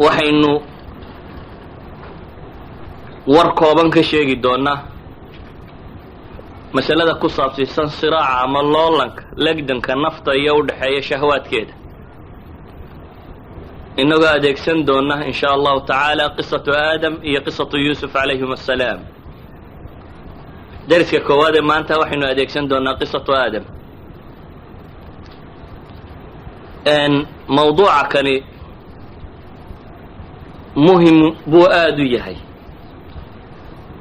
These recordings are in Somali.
waxaynu war kooban ka sheegi doonaa masalada ku saabsan siraaca ama loolanka legdanka nafta iyo u dhaxeeya shahwaadkeeda inagoo adeegsan doona in sha allahu tacaala qisatu aadam iyo qisatu yuusuf calayhim assalaam dariska koowaad ee maanta waxaynu adeegsan doonaa qisatu aadam mawduuca kani muhim buu aada u yahay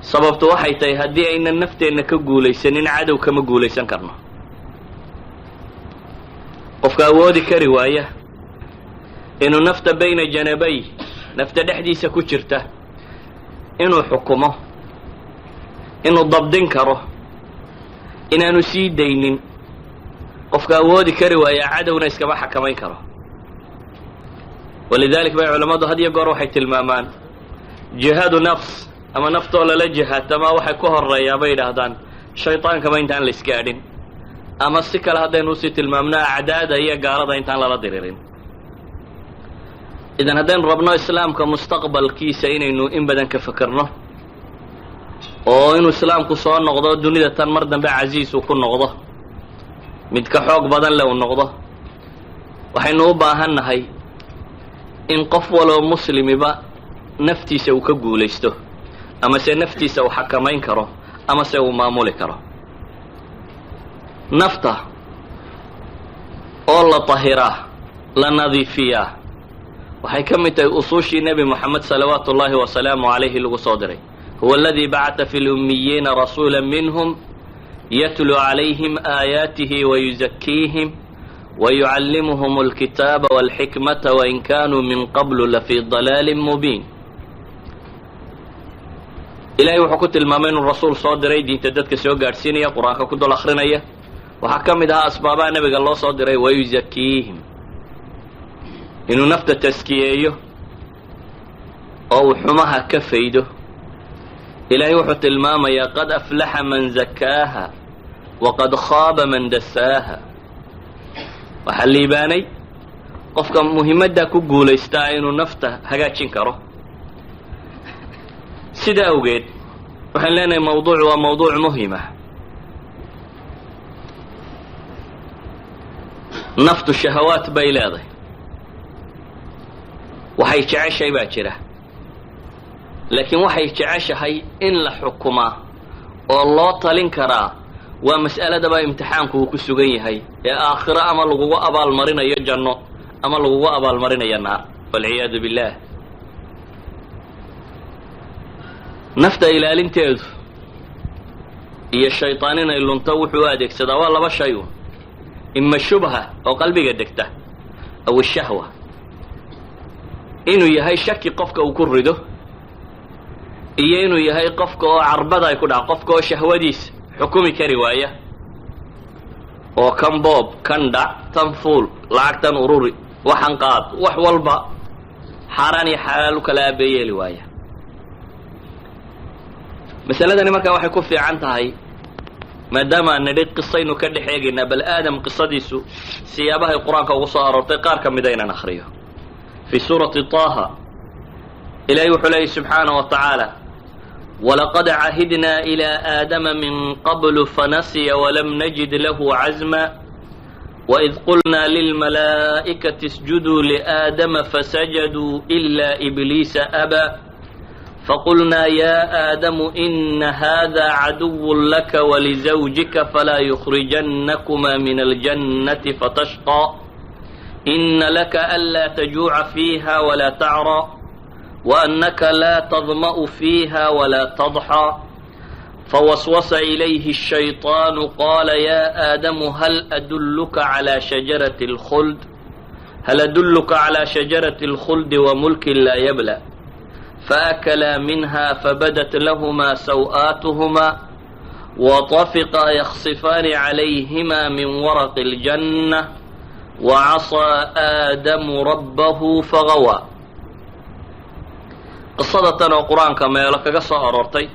sababtu waxay tahay haddii aynan nafteenna ka guulaysanin cadow kama guulaysan karno qofka awoodi kari waaya inuu nafta bayna janabay nafta dhexdiisa ku jirta inuu xukumo inuu dabdin karo inaanu sii daynin qofka awoodi kari waaya cadowna iskama xakamayn karo walidalik bay culamadu had iyo goor waxay tilmaamaan jihaadu nafs ama naftoo lala jihaatama waxay ku horeeyaa bay yidhaahdaan shaytaankaba intaan la isgaadhin ama si kale haddaynu usii tilmaamno acdaada iyo gaalada intaan lala diriirin idan haddaynu rabno islaamka mustaqbalkiisa inaynu in badan ka fekerno oo inuu islaamku soo noqdo dunida tan mar dambe casiis uu ku noqdo mid ka xoog badan le uu noqdo waxaynu u baahannahay in qof waloo muslimiba naftiisa uu ka guulaysto ama se naftiisa uu xakamayn karo ama se uu maamuli karo nafta oo la tahiraa la nadiifiyaa waxay ka mid tahay usuushii nebi moxamed salawaatu ullaahi wasalaamu calayhi lagu soo diray huwa aladii bacata fi lummiyiina rasuula minhum yatlu calayhim aayaatihi wayuzakiihim wayucallimuhum alkitaaba walxikmata wain kaanuu min qablu lafii dalaalin mubiin ilahay wuxuu ku tilmaamay inuu rasuul soo diray diinta dadka soo gaadhsiinaya qur-aanka ku dul akrinaya waxaa ka mid ahaa asbaabaha nebiga loo soo diray wayuzakiihim inuu nafta taskiyeeyo oo uu xumaha ka faydo ilahay wuxuu tilmaamayaa qad aflaxa man zakaaha waqad khaaba man dasaaha waxaa liibaanay qofka muhimaddaa ku guulaystaa inuu nafta hagaajin karo sidaa awgeed waxaan leenahay mawduucu waa mawduuc muhima naftu shahawaat bay leedahay waxay jeceshahay baa jira laakiin waxay jeceshahay in la xukumaa oo loo talin karaa waa mas'aladaba imtixaanku uu ku sugan yahay ee aakhiro ama lagugu abaalmarinayo janno ama lagugu abaalmarinayo naar walciyaadu billaah nafta ilaalinteedu iyo shaytaan inay lunto wuxuu u adeegsadaa waa laba shay un ima shubha oo qalbiga degta aw shahwa inuu yahay shaki qofka uu ku rido iyo inuu yahay qofka oo carbada ay ku dhaco qofka oo shahwadiisa xukumi kari waaya oo kan boob kan dhac tan fuul lacagtan ururi waxan qaad wax walba xaaraan iyo xalaal u kala aabeeyeeli waaya masaladani markaa waxay ku fiican tahay maadaama aan nidhi qisaynu ka dhex eegaynaa bal aadam qisadiisu siyaabahay qur-aanka ugu soo aroortay qaar ka mida inaan akhriyo fii suurati taaha ilahay wuxuu leeyahy subxaanaه wa tacaala walaqad cahidnaa ilaa aadama min qablu fanasiya walam najid lahu cazma waid qulnaa lilmalaa'ikati isjuduu liaadama fasajaduu ila ibliisa abaa فقلنا يا آدم إن هذا عدو لك ولزوجك فلا يخرجنكما من الجنة فتشقى إن لك ألا تجوع فيها ولا تعرى وأنك لا تظمأ فيها ولا تضحى فوسوس إليه الشيطان قال يا آدم هل أدلك على شجرة الخلد وملك لا يبلى فأكلا منها فبدت لهما سوآتهما وطفقا يخصفان عليهما من ورق الجنة وعصى آدم ربه فغوى قصة القرآن كما يلقى قصة أرورتي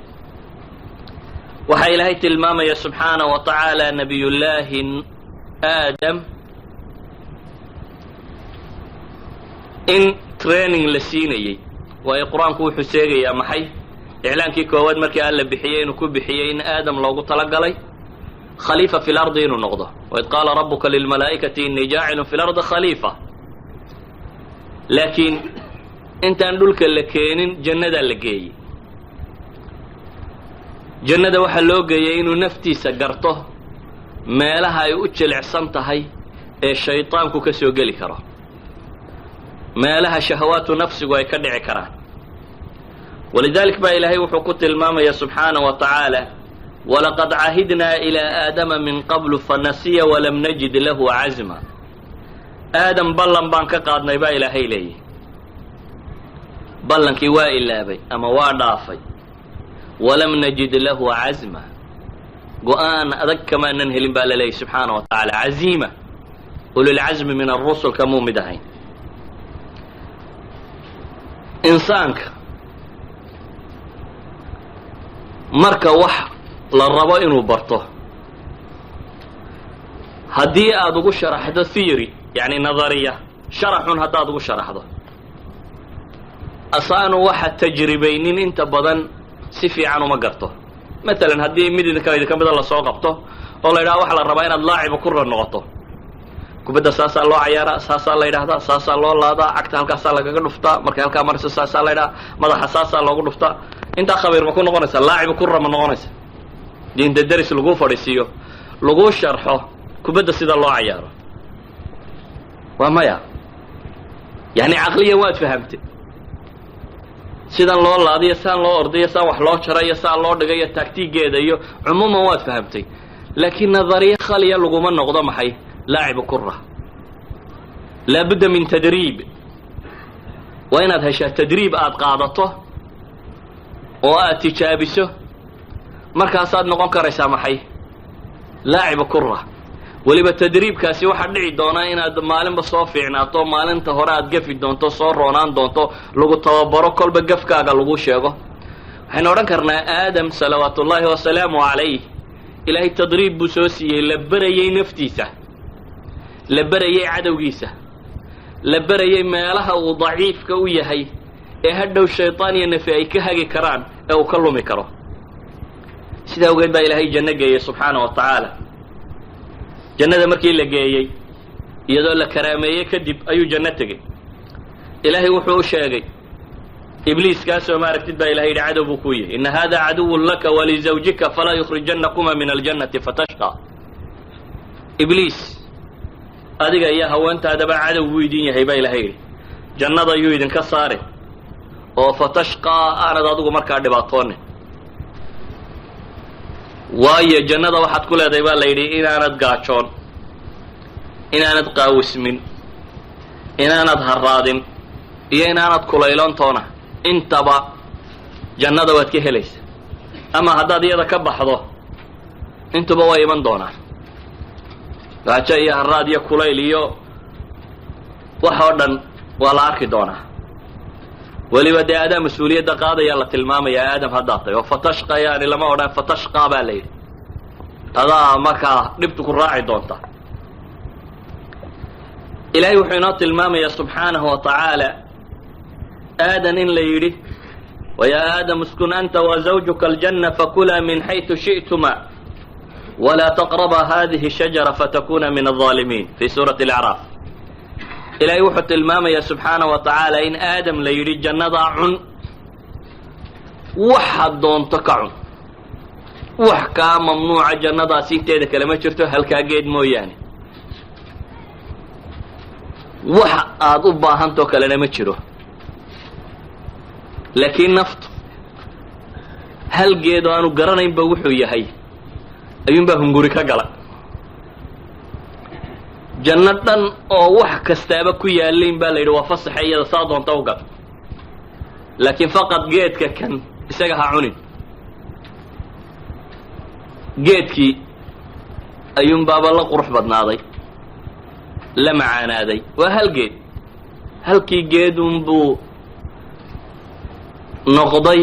وحي إلهي تلمام سبحانه وتعالى نبي الله آدم إن training la siinayay waayo qur-aanku wuxuu sheegayaa maxay iclaankii koowaad markii alla bixiyey inuu ku bixiyey in aadam loogu talagalay khaliifa fi lardi inuu noqdo waid qaala rabbuka lilmalaa'ikati innii jaacilun fi lardi khaliifa laakiin intaan dhulka la keenin jannadaa la geeyey jannada waxaa loo geeyey inuu naftiisa garto meelaha ay u jilicsan tahay ee shayطaanku ka soo geli karo meelaha shahawaatu nafsigu ay ka dhici karaan walidalik baa ilaahay wuxuu ku tilmaamaya subxaanaه wa tacaala walaqad cahidnaa ilىa aadama min qablu fanasiya walam najid lahu cazma aadam ballan baan ka qaadnay baa ilaahay leeyahy ballankii waa ilaabay ama waa dhaafay walam najid lahu cazma go-aan adag kamaanan helin baa la leeyahy subxaanaه wa tacaala caziima ulilcazmi min arusul kamuu mid ahayn insaanka marka wax la rabo inuu barto haddii aada ugu sharaxdo theory yani nadariya sharaxun haddaad ugu sharaxdo asaanu waxa tajribaynin inta badan si fiican uma garto matalan haddii mid idinka mida lasoo qabto oo la yidhaha waxa la rabaa inaad laaciba kura noqoto kubadda saasaa loo cayaaraa saasaa la yidhahdaa saasaa loo laadaa cagta halkaasaa lagaga dhuftaa markay halkaa marayso saasaa la yidhaha madaxa saasaa loogu dhuftaa intaa khabiir ma ku noqonaysa laaciba kura ma noqonaysa diinta deris laguu fadhiisiiyo laguu sharxo kubadda sida loo cayaaro waa maya yani caqliyan waad fahamtay sidan loo laadiyo saan loo ordayo saan wax loo jarayo saan loo dhigayo taagtigeeda iyo cumuuman waad fahamtay laakiin nadariya khaliya laguma noqdo maxay laaciba kura laabudda min tadriib waa inaad heshaa tadriib aad qaadato oo aad tijaabiso markaasaad noqon karaysaa maxay laaciba kura weliba tadriibkaasi waxaa dhici doonaa inaad maalinba soo fiicnaato maalinta hore aad gafi doonto soo roonaan doonto lagu tababaro kolba gafkaaga lagu sheego waxaynu odhan karnaa aadam salawaatu ullaahi wasalaamu calayh ilaahay tadriib buu soo siiyey la berayey naftiisa la berayey cadowgiisa la berayey meelaha uu daciifka u yahay ee hadhow shayطaan iyo nafi ay ka hagi karaan ee uu ka lumi karo sidaa awgeed baa ilaahay janno geeyey subxaanaه wa tacaala jannada markii la geeyey iyadoo la karaameeyey kadib ayuu janno tegey ilaahay wuxuu u sheegay ibliis kaasoo ma aragtid baa ilahay yidhi cadow buu kuu yahay ina hada caduwun laka walizawjika falaa yukhrijannakuma min aljannati fatashqa ibliis adiga iyo haweentaadaba cadow buu idin yahay baa ilahay yidhi jannada ayuu idinka saare oo fatashqaa aanad adigu markaa dhibaatoonin waayo jannada waxaad ku leedahay baa la yidhi inaanad gaajoon inaanad qaawismin inaanad harraadin iyo inaanad kulayloontoona intaba jannada waad ka helaysa ama haddaad iyada ka baxdo intuba way iman doonaan gaajo iyo harraad iyo kulayl iyo wax oo dhan waa la arki doonaa weliba dee adaa mas-uuliyadda qaadayaa la tilmaamayaa aadam haddaad tahay oo fatashqa yani lama odhan fatashqaa baa la yidhi adaa markaa dhibtu ku raaci doonta ilaahay wuxuu inoo tilmaamayaa subxaanahu wa tacaala aadan in la yidhi wayaa aadam uskun anta wazawjuka aljanna fakulaa min xaytu shi'tuma walaa taqrabaa hadihi shajara fatakuna min alظaalimiin fi suurati اlacraaf ilaahay wuxuu tilmaamayaa subxaanaه wa tacaala in aadam la yidhi jannadaa cun waxaad doonto ka cun wax kaa mamnuuca jannadaasi inteeda kale ma jirto halkaa geed mooyaane wax aad u baahantoo kalena ma jiro laakiin naftu hal geed oo aanu garanaynba wuxuu yahay ayuunbaa hunguri ka gala janno dhan oo wax kastaaba ku yaalayn baa la yidhi waa fasaxe iyada saa doonta u gal laakiin faqad geedka kan isaga ha cunin geedkii ayuunbaaba la qurux badnaaday la macaanaaday waa hal geed halkii geedunbuu noqday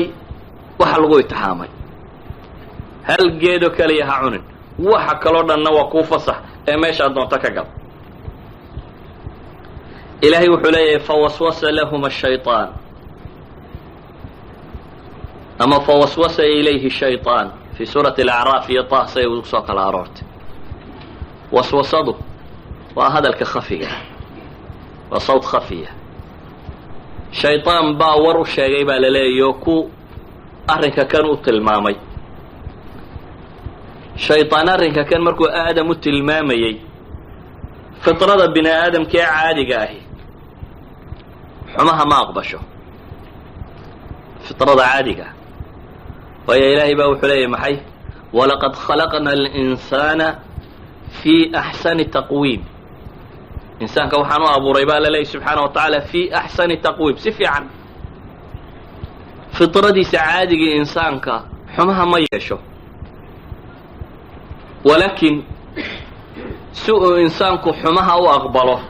waxa lagu itixaamay hal geedoo kaliya ha cunin waxa kaloo dhanna waa kuu fasax ee meeshaad doonta ka gal إلهي وحليه فوسوس لهما الشيطان أما فوسوس إليه الشيطان في سورة الأعراف يطاه سيوسوك الأرورت وسوسده وهذا الكخفية وصوت خفية شيطان باور الشيء بالله يوكو أرنك كانوا تلمامي شيطان أرنك كان مركو آدم تلمامي فطرة بني آدم كي عادي قاهي حماها ما أقبشه فطرة عادي قاهي ويا إلهي باو حليه محي ولقد خلقنا الإنسان في أحسن تقويم إنسان كوحانو أبو ريبال الله سبحانه وتعالى في أحسن تقويم سفي عن فطرة دي سعادة إنسان حماها ما يشو ولكن سوء إنسان حماها وأقبله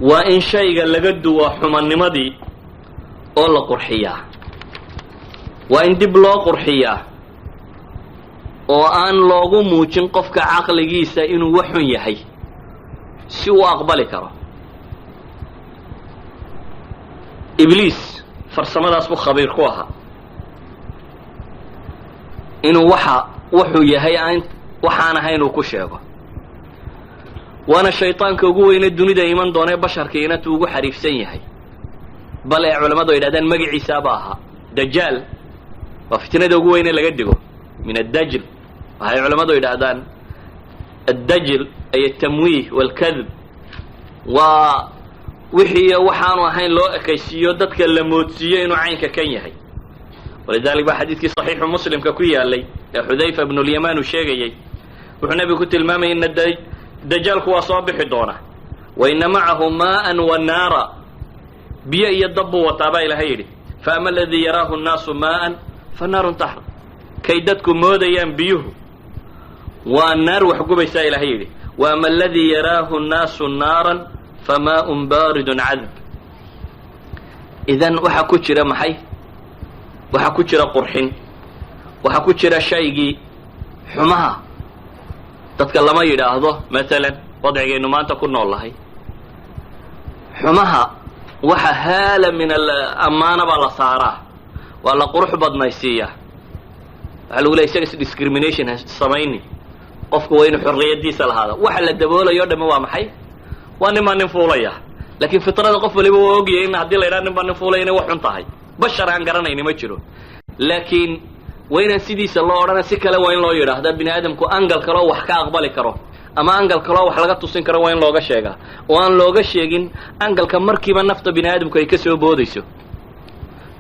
وإن شيء لقد وحما النمدي أولا قرحية وإن دب لو قرحية وأن لوغو موجين قفك عقل جيسا إنو وحن يحي سوى أقبل كرا إبليس فرسما اسمه خبير كوها إنو وحو يحي وحانا هينو كشيغو وانا الشيطان كوغو إن الدنيا دايما دوني بشر كينا توغو حريف سيحي بل علماء دو إلادان مقعي ساباها دجال وفتنة دوغو إن لقدقو من الدجل وهي علماء دو إلادان الدجل أي التمويه والكذب ووحي وحان وحين لو أكيسيو دادك اللموتسيو إنو عينك كان يحي ولذلك بحديثك صحيح مسلم ككوية اللي حذيفة بن اليمان الشيغي وحنبي كنت المامي إن الدجال هو صابح دونه وإن معه ماء والنار بيا يدب وطابا إلى هيري فأما الذي يراه الناس ماء فالنار تحرق كيدتكم موديان بيه والنار وحقوب إلى هيري وأما الذي يراه الناس نارا فماء بارد عذب إذن وحكوشر محي وحكوشر قرحين وحكوشر شيء حماها تتكلم يراهضه مثلا وضعي إنه ما تكون والله حماها waxa haala min al-amana bala saara wala qurux badnaysiya waxa lagu leeyahay discrimination sameeyni qofku waa inuu xorriyadiisa lahaado waxa la daboolayo dhama waa maxay waa niman fuulaya laakiin fitrada qof waliba waa ogyahay in hadii la yiraahdo niman fuulaya inay wax xun tahay bashar aan garanayni ma jiro laakiin wayna sidiisa loo orana si kale waa in loo yiraahdo bini aadamku angal karo wax ka aqbali karo ama angal kale wax laga tusin karo waa in looga sheegaa oo aan looga sheegin angalka markiiba nafta bini aadamku ay ka soo boodayso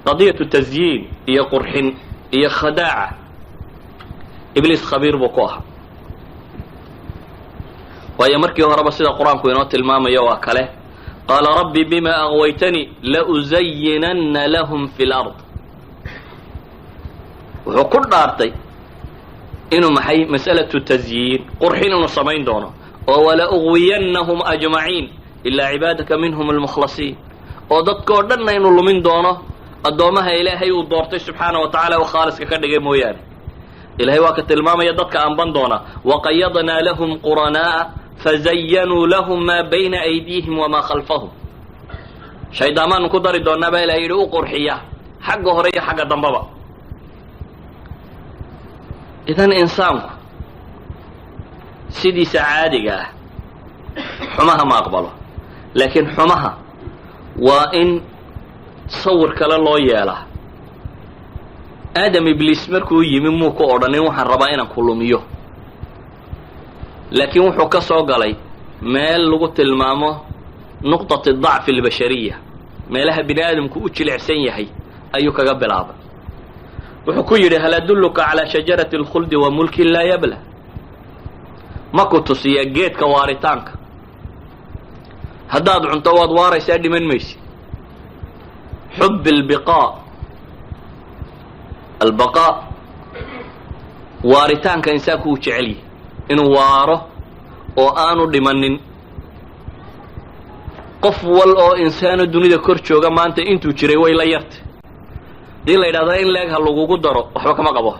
qadiyatu tazyiin iyo qurxin iyo khadaa'a iblis khabiir buu ku ahaa waayo markii horeba sida quraanku inoo tilmaamayo waa kale qaala rabbi bima aghwaytani la uzayyinanna lahum fil ard wuxuu ku dhaartay إنه محي مسألة التزيين قرحين نصمين دونه ولا أغوينهم أجمعين إلا عبادك منهم المخلصين وددك ودنا إنه من دونه الدومها إلهي ودورته سبحانه وتعالى وخالص ككدغ مويان إلهي وقت الماما يددك أنبان دونه وقيضنا لهم قرناء فزينوا لهم ما بين أيديهم وما خلفهم شيطان قدر دونا با إلهي لو قرحية حق هرية حق دنبابا إذن إنسانك سيدي سعادة حماها ما أقبله لكن حماها وإن صور كلا الله ياله آدم إبليس مركو يممو كورني وحن ربائنا كلهم يو لكن وحو كسو قلي مال لغة المامو نقطة الضعف البشرية مالها بني آدم كوتش العسين يحي أيوك قبل عبا وحكو يري هل أدلك على شجرة الخلد وملك لا يبلى ما كنت سيجيت كوارتانك هداد عنتواد واري سادي من ميسي حب البقاء وارتانك إنساكو تعلي إنه واره وآنو دمنن قفول أو إنسان الدنيا كرشوغا ما أنت إنتو جري ويلا يرت دي لا يراهdo in leeg hal lagu daro waxba kama qabo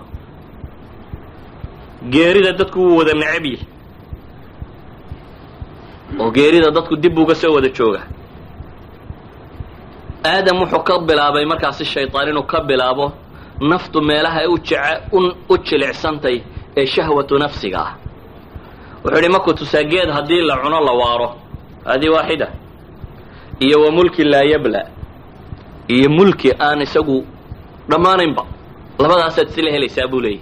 geerida dadku wada nacibi oo geerida dadku dib uga soo wada jooga aadam wuxuu ka bilaabay markaasi shaytaan inuu ka bilaabo naftu meelaha u jilicsantay ee shahwatu nafsiga ah. wuxuu yidhi markuu tusaa geed haddii la cuno la waaro hadi waaxida iyo wa mulki laa yabla iyo mulki aan isagu dhammaanaynba labadaasaad isla helaysaa buu leeyahy.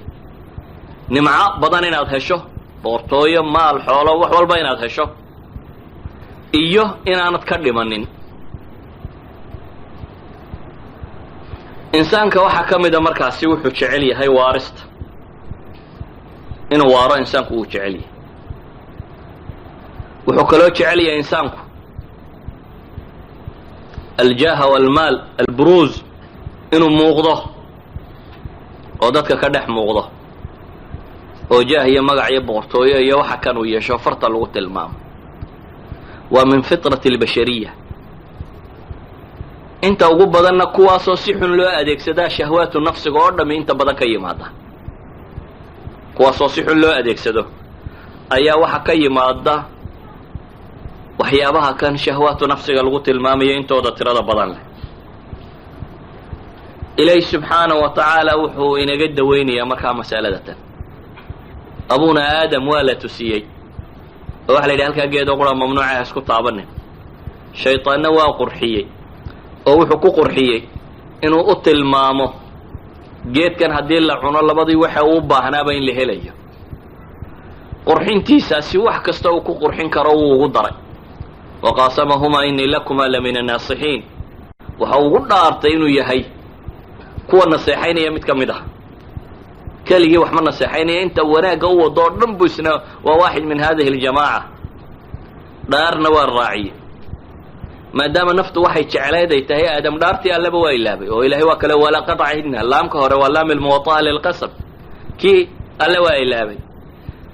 nimco badan inaad hesho, boortooyo, maal, xoolo, wax walba inaad hesho, iyo inaanad ka dhimanin. insaanka waxaa ka mida markaasi wuxuu jecel yahay waarista, inuu waaro insaanku uu jecel yahay. wuxuu kaloo jecel yahay insaanku aljaaha walmaal, albruuz, inuu muuqdo oo dadka ka dhex muuqdo, oo jaah iyo magac iyo boqortooyo iyo waxa kan uu yeesho farta lagu tilmaamo. waa min fitrati albashariya. inta ugu badanna kuwaasoo si xun loo adeegsadaa shahwaatu nafsiga oo dhammi inta badan ka yimaada. kuwaasoo si xun loo adeegsado ayaa waxa ka yimaada waxyaabaha kan shahwaatu nafsiga lagu tilmaamayo intooda tirada badan leh. ilaahi subxaanahu wa tacaala wuxuu inaga daweynayaa markaa masaladatan. abuna aadam waa la tusiyey oo waxa la yidhi halkaa geedoo qura mamnuuca ha isku taabanin. shaytaanna waa qurxiyey oo wuxuu ku qurxiyey inuu u tilmaamo geedkan haddii la cuno labadii waxa uu baahnaaba in la helayo. qurxintiisaasi wax kasta uu ku qurxin karo wuu ugu daray. waqaasamahumaa inii lakumaa la min annaasixiin. waxa ugu dhaartay inuu yahay kuwa naseexaynaya mid ka mid ah. keligii wax ma naseexaynaya, inta wanaagga u wado oo dhan buu isna waa waaxid min hadihi aljamaaca. dhaarna waa raaciye maadaama naftu waxay jecleed ay tahay aadam dhaartii alleba waa ilaabay oo ilaahay waa kale walaqad cahidna. laamka hore waa laam almuwataa lilqasab, kii alle waa ilaabay.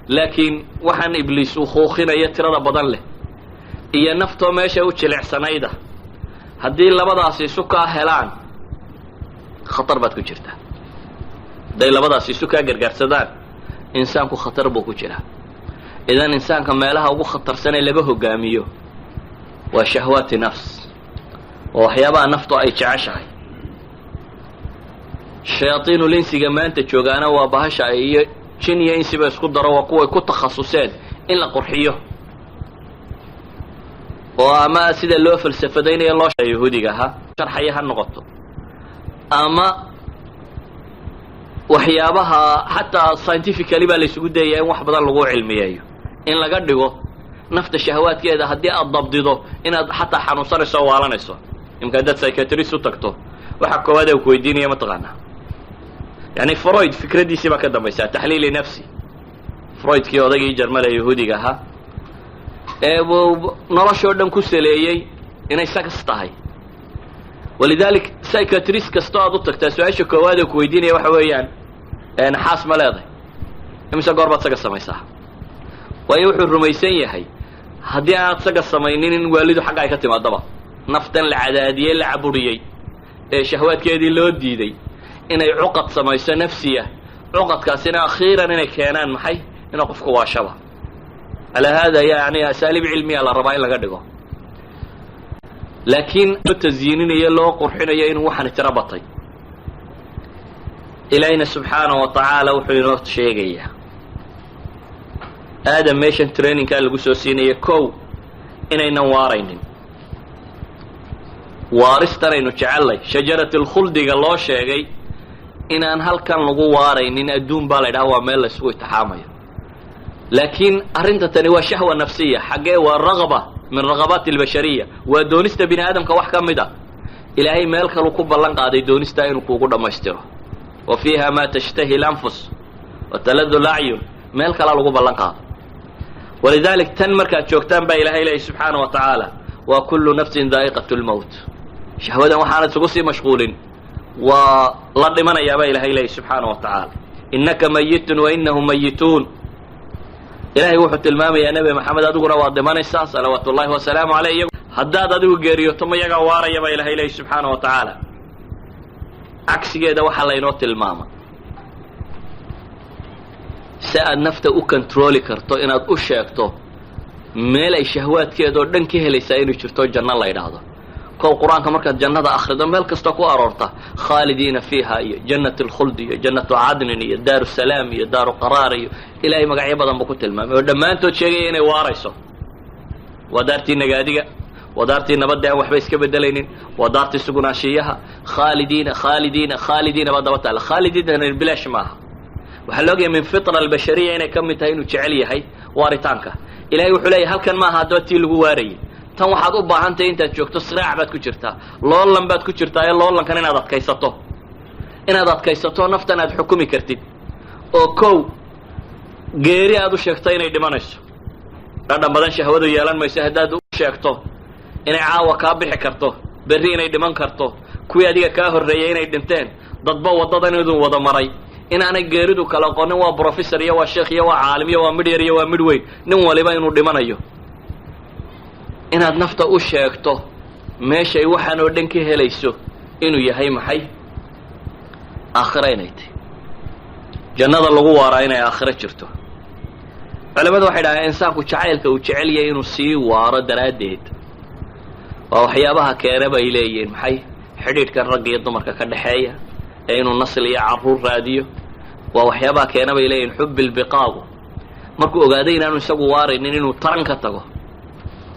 laakiin waxaan ibliis uu khuuqinayo tirada badan leh iyo naftoo meesha u jilicsanayda, haddii labadaasi isu kaa helaan khatar baad ku jirtaa. hadday labadaasi isu kaa gargaarsadaan insaanku khatar buu ku jiraa. idan insaanka meelaha ugu khatarsan ee laga hogaamiyo waa shahwaati nafs, oo waxyaabaha naftu ay jeceshahay. shayaaiinul insiga maanta joogaana waa bahasha iyo jin iyo insiba isku daro, waa kuway ku takhasuseen in la qurxiyo, oo ama sida loo falsafadaynayo loo yahuudiga ahaa sharxaya ha noqoto, ama waxyaabaha xataa scientifically baa laysugu dayayaa in wax badan lagu cilmiyeeyo, in laga dhigo nafta shahawaadkeeda haddii aad dabdido inaad xataa xanuunsanayso o waalanayso. imka haddaad psychiatrist u tagto waxa koowaad ee ku weydiinaya mataqaanaa, yani freud fikradiisii baa ka dambaysaa, taxliili nafsi. freudkii odaygii jarmale yahuudiga ahaa ee noloshoo dhan ku saleeyey inay sagas tahay. walidalik psychiatrist kastoo aad u tagtaa su-aasha koowaad ee ku weydiinaya waxa weeyaan xaas ma leedahay, imise goor baad saga samaysaa? waayo wuxuu rumaysan yahay haddii aanad saga samaynin in waalidu xagga ay ka timaadaba. naftan la cadaadiyey, la caburiyey ee shahwaadkeedii loo diiday inay cuqad samayso nafsiya, cuqadkaasina akhiiran inay keenaan maxay? inuu qofku waashaba. calaa haada yani asaaliib cilmiya la rabaa in laga dhigo. laakiin loo tasyiininayo, loo qurxinayo inuu waxani tiro batay. ilaahina subxaanahu wa tacaala wuxuu inoo sheegayaa aadam meeshan trainingkaa lagu soo siinaya kow inaynan waaraynin. waaristanaynu jecellay shajarati lkhuldiga loo sheegay inaan halkan lagu waaraynin. adduun baa la ydhaha waa meel laysugu itixaamayo. laakiin arrinta tani waa shahwa nafsiya. xaggee? waa ragaba min ragabaati albashariya, waa doonista bini aadamka wax ka mid a. ilaahay meel kalu ku ballan qaaday doonistaa inuu kuugu dhammaystiro. wa fiiha maa tashtahi lanfus wa taladu lacyun, meel kalaa lagu ballan qaado. walidalik tan markaad joogtaan baa ilaahay leeyahy subxaana wa tacaala waa kullu nafsin daa'iqat lmowt. shahwadan waxaanad isugu sii mashquulin, waa la dhimanayaabaa ilaahay leeyahy subxaana wa tacaala. innaka mayitun wa inahum mayituun. ilaahay wuxuu tilmaamayaa nebi maxamed adiguna waad dhimanaysaa salawaatu ullahi wasalaamu caleyh. haddaad adigu geeriyoto ma yagaa waaraya baa ilaahay leeyahy subxaana wa tacaala. cagsigeeda waxaa laynoo tilmaama si aad nafta u controli karto, inaad u sheegto meel ay shahwaadkeedoo dhan ka helaysaa inuu jirto janno la ydhaahdo. كو قرآن كمركة جنة آخر مال كستكو أرورتا خالدين فيها جنة الخلد جنة عدن دار السلام دار قرار إلهي مقعي بدن بكت المام ودما أنتو تشيغيني واريسو ودارتي نقادقة ودارتي نبدع وحبيس كبدلين ودارتي سقناشيها خالدين خالدين خالدين بدوات على خالدين بلاش معها وحلوقي من فطرة البشرية إنه كم تهينو تشعلي هاي واريتانك إلهي وحلي هل كان معها دوتي الغواري tan waxaad u baahantahay intaad joogto siraac baad ku jirtaa loolan baad ku jirtaa ee loolankan inaad adkaysato naftan aad xukumi kartid oo kow geeri aad u sheegto inay dhimanayso dhadhan badan shahwadu yeelan mayso haddaad u sheegto inay caawa kaa bixi karto berri inay dhiman karto kuwii adiga kaa horreeyay inay dhinteen dadba waddadan idin wada maray inaanay geeridu kala qonin waa professor iyo waa sheekh iyo waa caalim iyo waa midhyar iyo waa midweyn nin waliba inuu dhimanayo inaad nafta u sheegto meeshay waxaan oo dhan ka helayso inuu yahay maxay aakhira inay tahay jannada lagu waaraa inay aakhira jirto culimadu waxay dhahaan insaanku jacaylka uu jecel yahay inuu sii waaro daraaddeed waa waxyaabaha keena bay leeyihiin maxay xidhiidhkan ragga iyo dumarka ka dhexeeya ee inuu nasl iyo carruur raadiyo waa waxyaabaha keena bay leeyihiin xubbi lbiqaagu markuu ogaaday inaanu isagu waaraynin inuu taran ka tago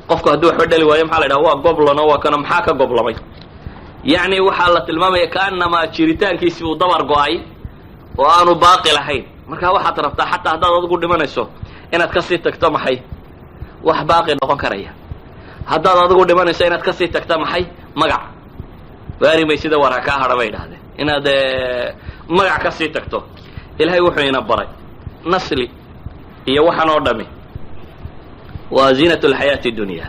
qofku hadduu waxba dhali waayo maxaa la yidhaha waa goblano waa kana maxaa ka goblamay yacni waxaa la tilmaamaya kaanamaa jiritaankiisii uu dabar go-ay oo aanu baaqi lahayn markaa waxaad rabtaa xataa haddaad adigu dhimanayso inaad kasii tagto maxay wax baaqi noqon karaya haddaad adigu dhimanayso inaad kasii tagto maxay magac waari maysida waraa kaa hadha bay idhahdeen inaad magac kasii tagto ilaahay wuxuu ina baray nasli iyo waxaan oo dhami waa ziinatu alxayaati dunya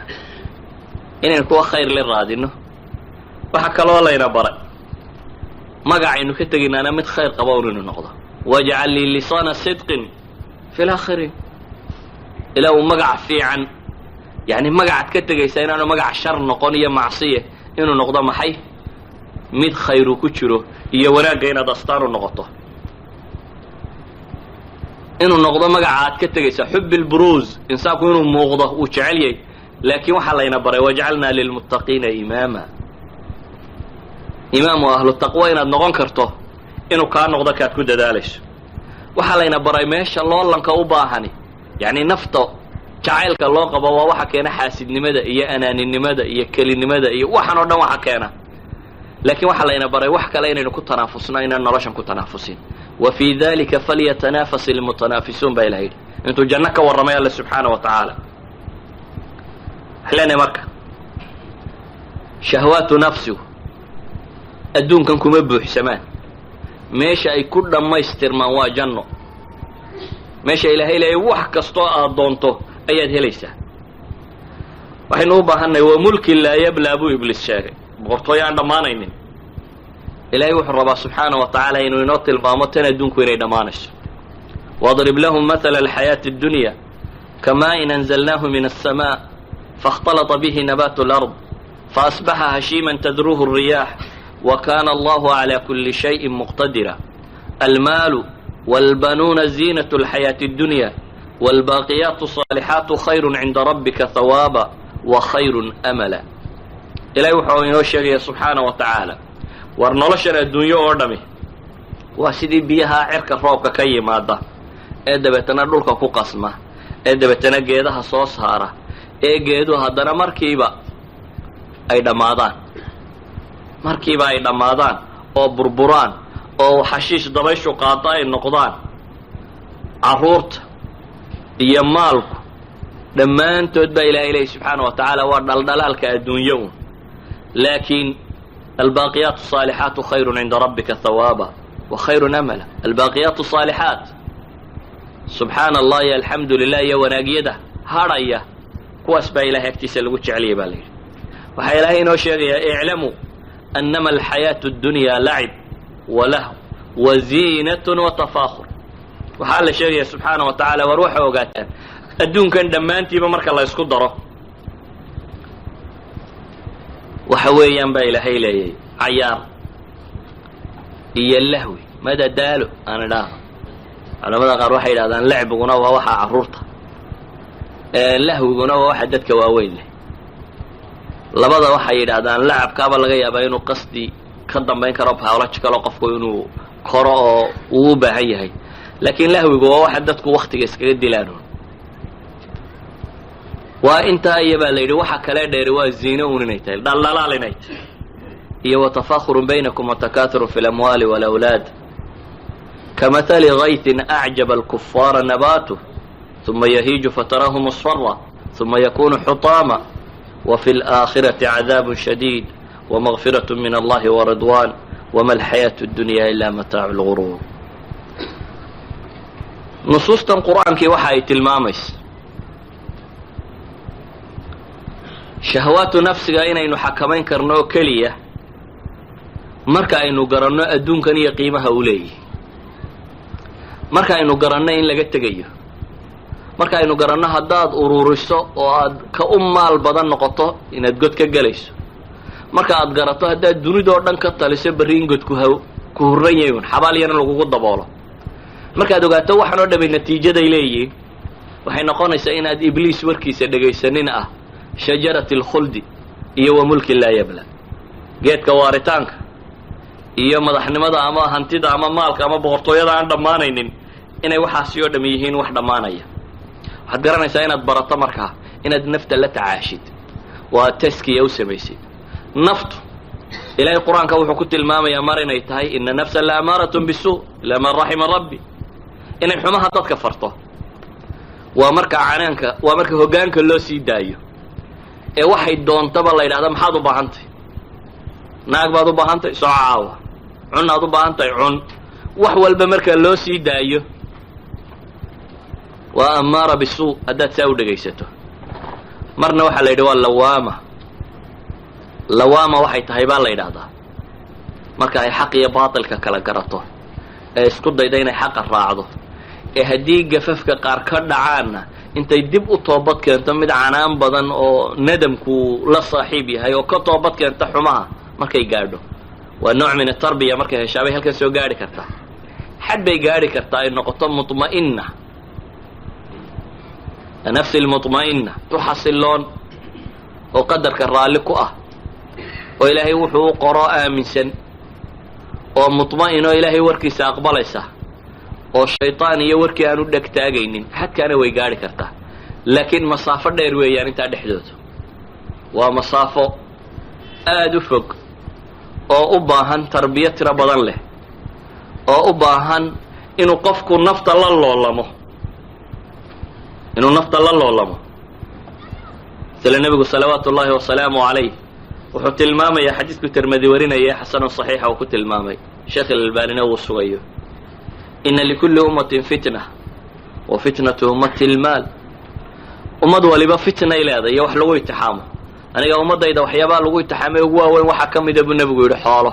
inaynu kuwa khayr la raadino waxa kaloo layna baray magacaynu ka teginaana mid khayr qaba inuu noqdo wajcal lii lisaana sidqin fi laakhiriin ilaa uu magac fiican yani magacaad ka tegaysa inaanu magac shar noqon iyo macsiye inuu noqdo maxay mid khayru ku jiro iyo wanaagga inaad astaan u noqoto inuu noqdo magaca aad ka tegaysa xubbi lburuuz insaanku inuu muuqdo uu jecel yahay laakiin waxaa layna baray wajcalnaa lilmuttaqiina imaama imaam oo ahlu taqwa inaad noqon karto inuu kaa noqdo kaad ku dadaalayso waxaa layna baray meesha loolanka u baahani yacni nafta jacaylka loo qabo waa waxa keena xaasidnimada iyo anaaninimada iyo kelinimada iyo waxaan oo dhan waxa keena laakiin waxaa layna baray wax kale inaynu ku tanaafusno inaan noloshan ku tanaafusin وفي ذلك فليتنافس المتنافسون با إلهي انتو جنة كورمي الله سبحانه وتعالى حلاني مركة شهوات نفسه الدون كان كمبو حسمان ميشا اي كل ما يسترمان واجنو ميشا إلهي لا يوح كستوء دونتو اياد هليسا وحين باهنا وملك لا يبلى ابو إبليس شاكي بغرطو يعند مانينين إلهي وحر ربا سبحانه وتعالى إنه ينطي البامتنا دون كويني دمانش واضرب لهم مثل الحياة الدنيا كماء أنزلناه من السماء فاختلط به نبات الأرض فأصبح هشيما تذروه الرياح وكان الله على كل شيء مقتدرا المال والبنون زينة الحياة الدنيا والباقيات الصالحات خير عند ربك ثوابا وخير أملا إلهي وحر ينوشي سبحانه وتعالى war noloshan adduunyo oo dhami waa sidii biyaha cirka roobka ka yimaada ee dabeetana dhulka ku qasma ee dabeetana geedaha soo saara ee geedu haddana markiiba ay dhammaadaan oo burburaan oo xashiish dabayshu qaata ay noqdaan carruurta iyo maalku dhammaantood baa ilaahay leeyahay subxaana wa tacaala waa dhaldhalaalka adduunyo un laakiin الباقيات الصالحات خير عند ربك ثوابا وخير أملا الباقيات الصالحات سبحان الله يا الحمد لله يا وناقيده هرية كواس با إلهي اكتسى لقوتش عليه بالي وحي إلهي نوشيغي اعلموا أنما الحياة الدنيا لعب ولهو وزينة وتفاخر وحال شيغي سبحانه وتعالى وروحه وقاتل الدون كان دمانتي بمرك الله يسكدره وحويان با إلهي لي عيار إيا اللهوي ماذا دالو أنا لا أنا ماذا قال روحي لهذا لعب قنوة وحا عرورته اللهوي قنوة وحا دادك واوين له labada waxay yidhaahdaan lacabkaaba laga yaabaa inuu qasdi ka dambayn karo biological oo qofku inuu koro oo uu u baahan yahay laakiin lahwigu waa waxa dadku waktiga iskaga dilaan waa intaa iyabaa la yidhi waxa kale dheeri waa ziino un inay tahay dhaldhalaal inay tahay iyo watafaakhurun baynakum watakathurun fi lamwaali walawlaad kamathali gaytin acjaba alkufaara nabaatuh ثم يهيج فتراه مصفرا ثم يكون حطاما وفي الآخرة عذاب شديد ومغفرة من الله ورضوان وما الحياة الدنيا إلا متاع الغرور نصوص القرآن كي وحي تلماميس شهوات نفسك إنه حكمين كرنو كلية مركا إنه قرنو أدون كان يقيمها أوليه مركا إنه قرنو إن لقيت تقيه marka aynu garanno haddaad ururiso oo aad ka maal badan noqoto inaad god ka galayso marka aad garato haddaad dunidoo dhan ka taliso berri in godku ku hurran yahay xabaal yana lagugu daboolo markaad ogaato waxaan oo dhamay natiijaday leeyihiin waxay noqonaysaa inaad ibliis warkiisa dhegaysanin ah shajarati alkhuldi iyo wa mulki laa yabla geedka waaritaanka iyo madaxnimada ama hantida ama maalka ama boqortooyada aan dhammaanaynin inay waxaasi oo dham yihiin wax dhammaanaya waxaad garanaysaa inaad barato markaa inaad nafta la tacaashid waa taskiya u samaysid naftu ilaahay qur-aanka wuxuu ku tilmaamayaa mar inay tahay ina nafsa la amaaratun bisuu ilaa man raxima rabbi inay xumaha dadka farto waa marka canaanka waa marka hoggaanka loo sii daayo ee waxay doontaba la yidhahda maxaad u baahantahy naag baad u baahantahy soo caawa cunaad u baahantahay cun wax walba marka loo sii daayo waa amaara bisuu haddaad saa u dhegaysato marna waxaa la yidhi waa lawaama waxay tahay baa la yidhaahdaa marka ay xaq iyo baatilka kala garato ee isku dayda inay xaqa raacdo ee haddii gafafka qaar ka dhacaanna intay dib u toobad keento mid canaan badan oo nadamku la saaxiib yahay oo ka toobad keenta xumaha markay gaadho waa nooc min atarbiya markay heshaabay halkan soo gaadhi kartaa xad bay gaadhi kartaa ay noqoto mutma'inna nafsi almutma'inna tuxasiloon oo qadarka raalli ku ah oo ilaahay wuxuu u qoro aaminsan oo mutma'in oo ilaahay warkiisa aqbalaysa oo shaytaan iyo warkii aan u dhegtaagaynin xadkaana way gaadhi kartaa laakiin masaafo dheer weeyaan intaa dhexdooda waa masaafo aad u fog oo u baahan tarbiya tiro badan leh oo u baahan inuu qofku nafta la loolamo sida nebigu salawaatu ullaahi wasalaamu calayh wuxuu tilmaamayaa xadiisku tirmidi warinaya xasanun saxiixa uu ku tilmaamay sheekh alalbaanina wuu sugayo ina likulli ummatin fitna wa fitnatu ummati lmaal ummad waliba fitnay leedahay iyo wax lagu itixaamo aniga ummaddayda waxyaabaa lagu itixaamay ugu waaweyn waxaa ka mida buu nebigu yidhi xoolo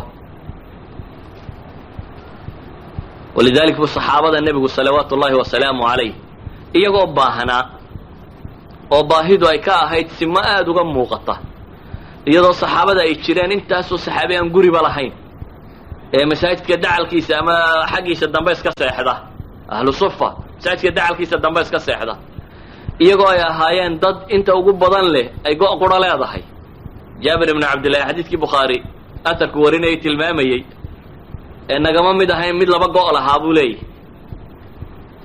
walidalik buu saxaabada nebigu salawaatu ullaahi wasalaamu calayh iyagoo baahanaa oo baahidu ay ka ahayd simo aada uga muuqata iyadoo saxaabada ay jireen intaasoo saxaabi aan guriba lahayn ee masaajidka dacalkiisa ama xaggiisa dambe iska seexda ahlu sufa masaajidka dacalkiisa dambe iska seexda iyagoo ay ahaayeen dad inta ugu badan leh ay go' qura leedahay jaabir ibnu cabdillahi xadiidkii bukhaari atarku warinayay tilmaamayey ee nagama mid ahayn mid laba go' lahaa buu leeyahy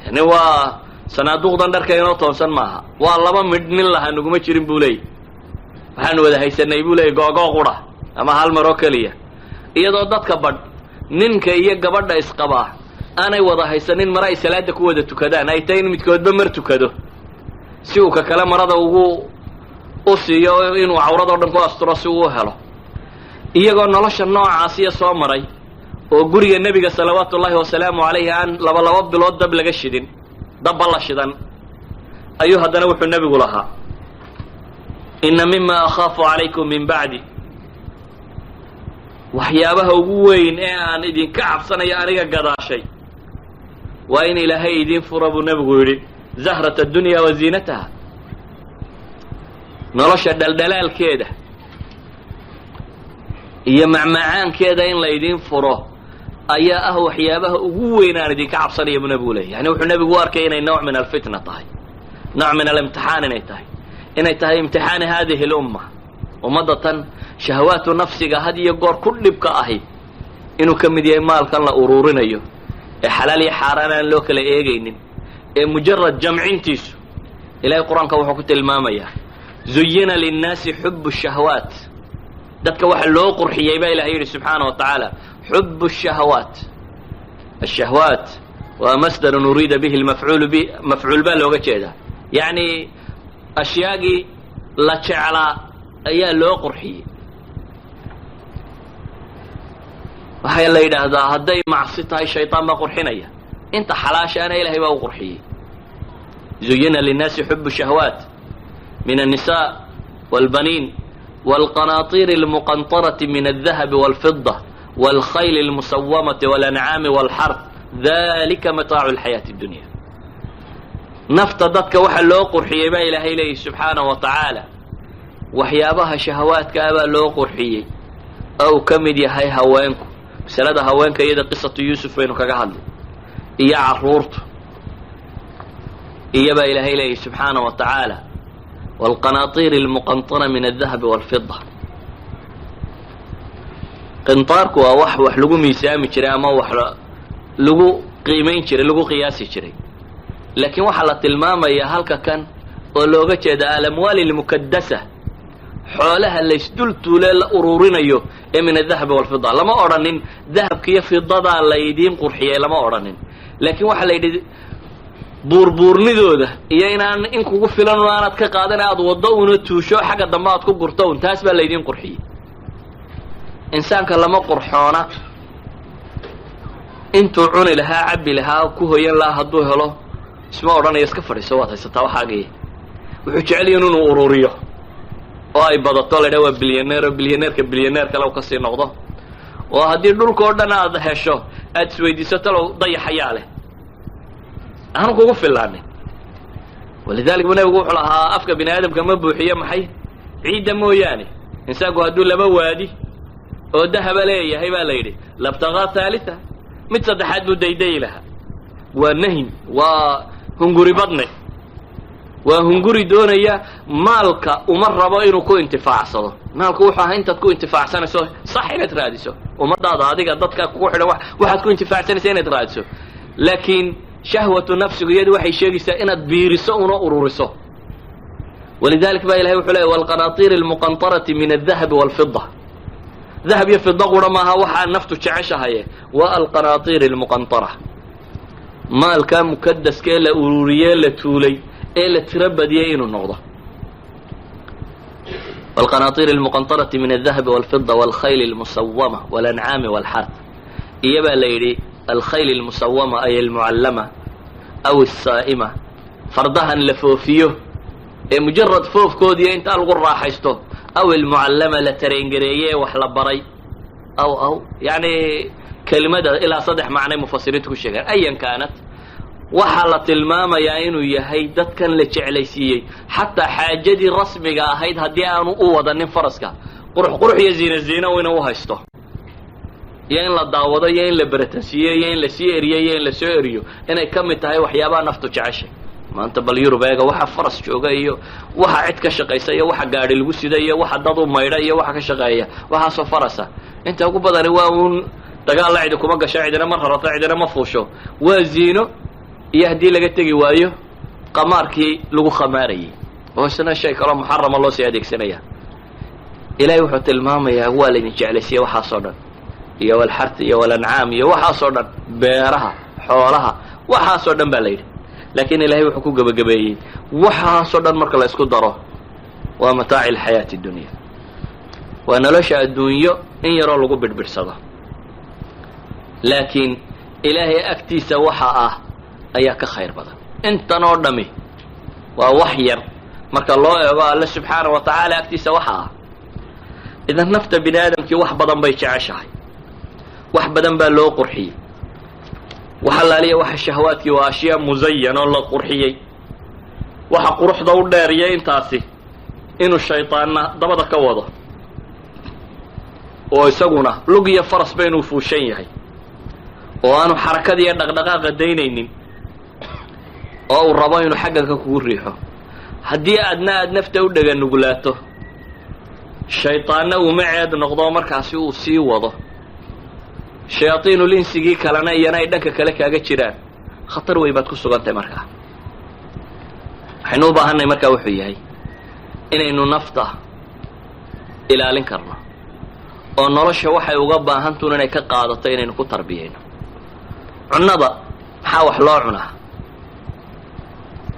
yani waa sanaaduuqdan dharka inoo toonsan maaha waa laba midh nin lahaa naguma jirin buu leeyahy waxaanu wada haysanay buu leeyahy go'go' qura ama hal mar oo keliya iyadoo dadka badh ninka iyo gabadha isqabaa aanay wada haysanin mara ay salaada ku wada tukadaan ay tahay in midkoodba mar tukado si uu ka kale marada ugu u siiyo inuu cawradoo dhan ku asturo si uu u helo iyagoo nolosha noocaasiya soo maray oo guriga nebiga salawaatu ullaahi wasalaamu calayhi aan laba bilood dab laga shidin dabba la shidan ayuu haddana wuxuu nebigu lahaa inna mima akhaafu calaykum min bacdi waxyaabaha ugu weyn ee aan idinka cabsanayo aniga gadaashay waa in ilaahay idiin fura buu nebigu yidhi zahrata addunya wa ziinataha nolosha dhaldhalaalkeeda iyo macmacaankeeda in la idiin furo ayaa ah waxyaabaha ugu weyn aan idinka cabsanaya buu nebigu leeyahy yani wuxuu nebigu u arkay inay nooc min alfitna tahay nooc min alimtixaan inay tahay imtixaani hadihi lumma ummadatan shahawaatu nafsiga had iyo goor ku dhibka ahi inuu ka mid yahay maalkan la ururinayo ee xalaal iyo xaaraan aan loo kala eegaynin ee mujarad jamcintiisu ilaahay qur-aanka wuxuu ku tilmaamayaa zuyina linnaasi xubu shahawaat dadka waxa loo qurxiyey baa ilahay yidhi subxaana wa tacaala xubu shahawaat ashahwaat waa masdarun uriida bihi lmafcuulu mafcuul baa looga jeedaa yacni ashyaagii la jeclaa ayaa loo qurxiyey waxaa la yidhaahdaa hadday macsi tahay shayطaan baa qurxinaya inta xalaashaana ilahay baa u qurxiyey zuyina linnaasi xubu shahawaat min الnisaء wاlbaniin wاlqanaطiir اlmuqanطaraةi min الdahabi wاlfida wاlkhayl اlmusawamati wاlancaami wاlxarf dalika mataacu اlxayaaةi اdunya nafta dadka waxa loo qurxiyey baa ilaahay leeyahy subxaanaه wa tacaala waxyaabaha shahawaadkaa baa loo qurxiyey ou ka mid yahay haweenku masalada haweenka iyada qisatu yuusuf baynu kaga hadlay iyo caruurtu iyo baa ilaahay leeyahy subxaanaه wa tacaala wاlqanaطiir اlmuqanطara min الdahabi wاlfida qinطaarku waa wax lagu miisaami jiray ama wax lagu qiimayn jiray lagu qiyaasi jiray laakiin waxaa la tilmaamayaa halka kan oo looga jeeda alamwaali اlmukadasa xoolaha laysdul tuulee la ururinayo ee min الdahabi wاlfida lama odhanin dahabka iyo fidadaa laydiin qurxiyey lama odhanin laakiin waxaa la yidhi buurbuurnidooda iyo inaan in kugu filan oo aanad ka qaadan aad waddo una tuusho xagga dambe aad ku gurto un taas baa laydiin qurxiyey insaanka lama qurxoona intuu cuni lahaa cabbi lahaa ku hoyan lahaa hadduu helo isma odhanayo iska fadhiiso waad haysataa waxaagii wuxuu jecelyahin inuu ururiyo oo ay badato la ydhaha waa bilyaneer oo bilyaneerka bilyaneer kale u kasii noqdo oo haddii dhulka oo dhan aad hesho aad isweydiisato low dayaxayaa leh aanu kugu filaanin walidalik bu nabigu wuxuu lahaa afka bini aadamka ma buuxiyo maxay ciidda mooyaane insaanku hadduu laba waadi oo dahaba leeyahay baa la yidhi labtaqaa haalitha mid saddexaad buu daydayi lahaa waa nahin waa hunguri badne waa hunguri doonaya maalka uma rabo inuu ku intifaacsado maalku wuxuu ahaa intaad ku intifaacsanayso sax inaad raadiso ummadaada adiga dadka kugu xidhan waxaad ku intifaacsanaysa inaad raadiso laakiin shahwatu nafsigu iyadu waxay sheegaysaa inaad biiriso una ururiso walidalik baa ilahay wuxuu leeyay wاlqanaطiir اlmuqanطaraةi min الdahabi wاlfida dahab iyo fida qura maaha waxaa naftu jeceshahaye waa alqanaطiir اlmuqanطara maalkaa mukadaska ee la ururiyee la tuulay ee la tiro badiyey inuu noqdo wاlqanaطiir اlmuqanطaraةi min الdahabi wاlfida wاlkhayl اlmusawama wاlancaami wاlxarf iyo baa la yidhi alkhayl اlmusawama ay almucallama aw الsaa'ima fardahan la foofiyo ee mujarad foofkoodiiyo intaa lagu raaxaysto aw almucallama la tareengareeye wax la baray aw yani kelimada ilaa 3 macnay mufasiriintu ku sheegaan ayan kaanat waxaa la tilmaamayaa inuu yahay dadkan la jeclaysiiyey xataa xaajadii rasmiga ahayd haddii aanu u wadanin faraska qurux iyo ziina ina u haysto iyo in la daawado iyo in la beratansiiyo iyo in lasii eriyo iyo in lasoo eriyo inay ka mid tahay waxyaabaha naftu jeceshay maanta bal yurub eega waxa faras jooga iyo waxa cid ka shaqaysa iyo waxa gaadhi lagu sida iyo waxa dad u maydha iyo waxa ka shaqeeya waxaasoo farasa inta ugu badani waa uun dagaal la cidi kuma gasho cidina ma rarato cidina ma fuusho waa ziino iyo haddii laga tegi waayo qamaarkii lagu khamaarayay oo isna shay kaloo muxarama loo sii adeegsanaya ilaahay wuxuu tilmaamayaa waa laydin jeclaysiiye waxaasoo dhan iyo walxart iyo walancaam iyo waxaasoo dhan beeraha xoolaha waxaasoo dhan baa la yidhi laakiin ilaahay wuxuu ku gebagabeeyey waxaasoo dhan marka la isku daro waa mataaci alxayaati dunya waa nolosha adduunyo in yaroo lagu bidhbidhsado laakiin ilaahay agtiisa waxa ah ayaa ka khayr badan intan oo dhami waa wax yar marka loo eego alle subxaanaه wa tacaala agtiisa waxa ah idan nafta bini aadamkii wax badan bay jeceshahay wax badan baa loo qurxiyey waxa laaliya waxa shahawaadkii waa ashyaa muzayan oo la qurxiyey waxa quruxda u dheeriya intaasi inuu shayطaanna dabada ka wado oo isaguna lug iyo farasba inuu fuushan yahay oo aanu xarakada iyo dhaqdhaqaaqa daynaynin oo uu rabo inuu xagganka kugu riixo haddii aad nafta u dhega nuglaato shaytaanna uu maceed noqdo markaasi uu sii wado shayaatiinul insigii kalena iyana ay dhanka kale kaaga jiraan khatar wey baad ku sugantahay markaa waxaynu u baahannahay markaa wuxuu yahay inaynu nafta ilaalin karno oo nolosha waxay uga baahantuun inay ka qaadato inaynu ku tarbiyayno cunnada maxaa wax loo cunaa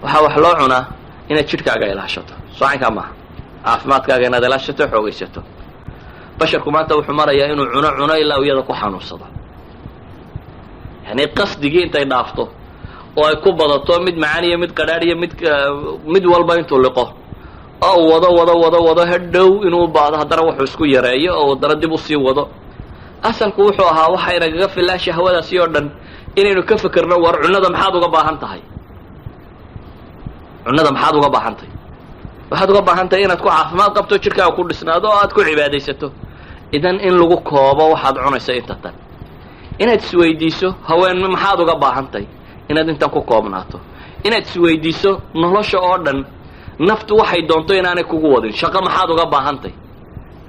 waxaa wax loo cunaa inaad jidhkaaga ilaashato socankaa maaha caafimaadkaaga inaad ilaashato xoogaysato basharku maanta wuxuu marayaa inuu cuno ilaa uu iyada ku xanuunsado yani qasdigii intay dhaafto oo ay ku badato mid macaan iyo mid qadhaadh iyo mid walba intuu liqo oo uu wado hadhow inuu baado haddana wuxuu isku yareeyo oo haddana dib usii wado asalku wuxuu ahaa waxa inagaga filaa shahwadaasi oo dhan inaynu ka fekerno war cunnada maxaad uga baahan tahay cunnada maxaad uga baahan tahay waxaad uga baahan tahay inaad ku caafimaad qabto jidhkaaga ku dhisnaado oo aad ku cibaadaysato idan in lagu koobo waxaad cunayso inta tan inaad isweydiiso haween maxaad uga baahan tahay inaad intan ku koobnaato inaad isweydiiso nolosha oo dhan naftu waxay doonto inaanay kugu wadin shaqo maxaad uga baahan tahay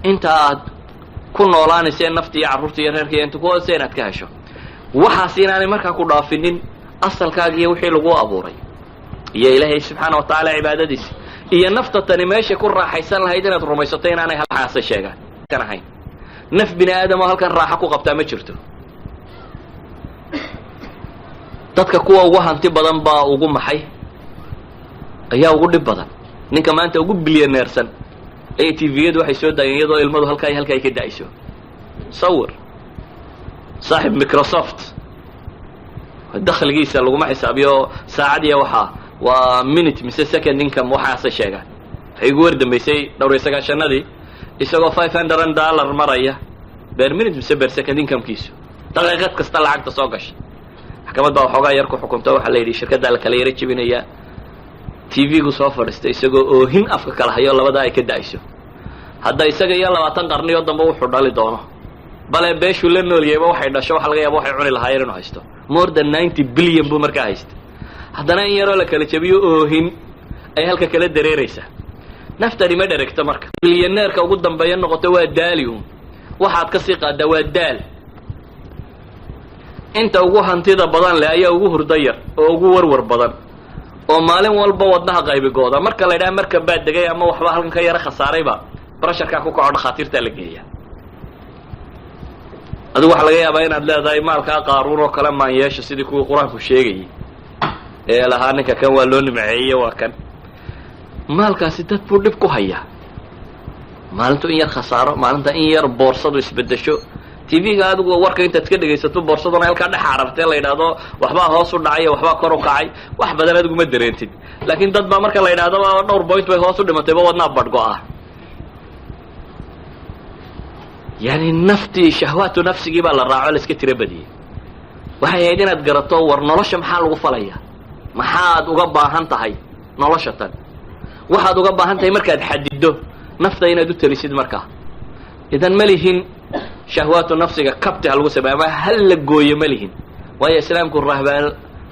inta aad ku noolaanaysa nafta iyo carruurta iyo reerka iyo inta ku wadaysa inaad ka hesho waxaas inaanay markaa ku dhaafinin asalkaaga iyo wixii lagu abuuray iyo ilaahay subxaana wa tacaala cibaadadiisa iyo nafta tani meesha ku raaxaysan lahayd inaad rumaysato inaanay halxaasa sheegaan kan ahayn naf bini aadam oo halkan raaxo ku qabtaa ma jirto dadka kuwa ugu hanti badan baa ugu maxay ayaa ugu dhib badan ninka maanta ugu bilyaneersan ay tviyadu waxay soo daayeen iyadoo ilmadu halka ay ka daayso sawir saaxib microsoft dakhligiisa laguma xisaabiyo saacadiya waxa waa minute mise second income waxaase sheegaan waxay ugu wardambaysay dhowr iyo sagaashanadii isagoo $500 maraya beer minute mise beer second incomekiisu daqiiqad kasta lacagta soo gashay maxkamad baa waxoogaa yar ku xukunta waxaa la yidhi shirkaddaa la kala yaro jebinayaa tv-gu soo fadhiistay isagoo oohin afka kala hayo labadaa ay ka da'ayso hadda isaga iyo 20 qarniyo dambe wuxuu dhali doono bale beeshuu la noolyayba waxay dhasho waxa laga yaaba waxay cuni lahaayeen inuu haysto more than 90 billion buu markaa haystay haddana in yaroo la kala jabiyo oohin ay halka kala dareeraysaa naftani ma dheregto marka bilyaneerka ugu dambeeya noqoto waa daalium waxaad ka sii qaadaa waa daal inta ugu hantida badan leh ayaa ugu hurda yar oo ugu warwar badan oo maalin walba wadnaha qaybigooda marka la yidhaha marka baad degay ama waxba halkan ka yara khasaarayba brasharkaa ku kaco dhakhaatiirtaa la geeya adigu waxaa laga yaabaa inaad leedahay maalkaa qaaruun oo kale maan yeesha sidii kuwii qur-aanku sheegayay ee lahaa ninka kan waa loo nimceeye waa kan maalkaasi dad buu dhib ku hayaa maalintu in yar khasaaro maalinta in yar boorsadu isbedesho tv-ga adigu warka intaad ka dhegaysato boorsaduna halkaa dhex carartee la yidhaahdo waxbaa hoos u dhacay waxbaa kor u kacay wax badan adigu ma dareentid laakiin dad baa marka la yidhaahdo dhowr point bay hoos u dhimatayba wadnaa badhgo-ah yani naftii shahwaatu nafsigii baa la raaco la iska tiro badiyey waxay ahayd inaad garato war nolosha maxaa lagu falaya maxaad uga baahan tahay nolosha tan waxaad uga baahan tahay markaad xadido nafta inaad u talisid markaa idan ma lihin shahwaatu nafsiga kabti ha lagu sameeya ama hal la gooyo ma lihin waayo islaamku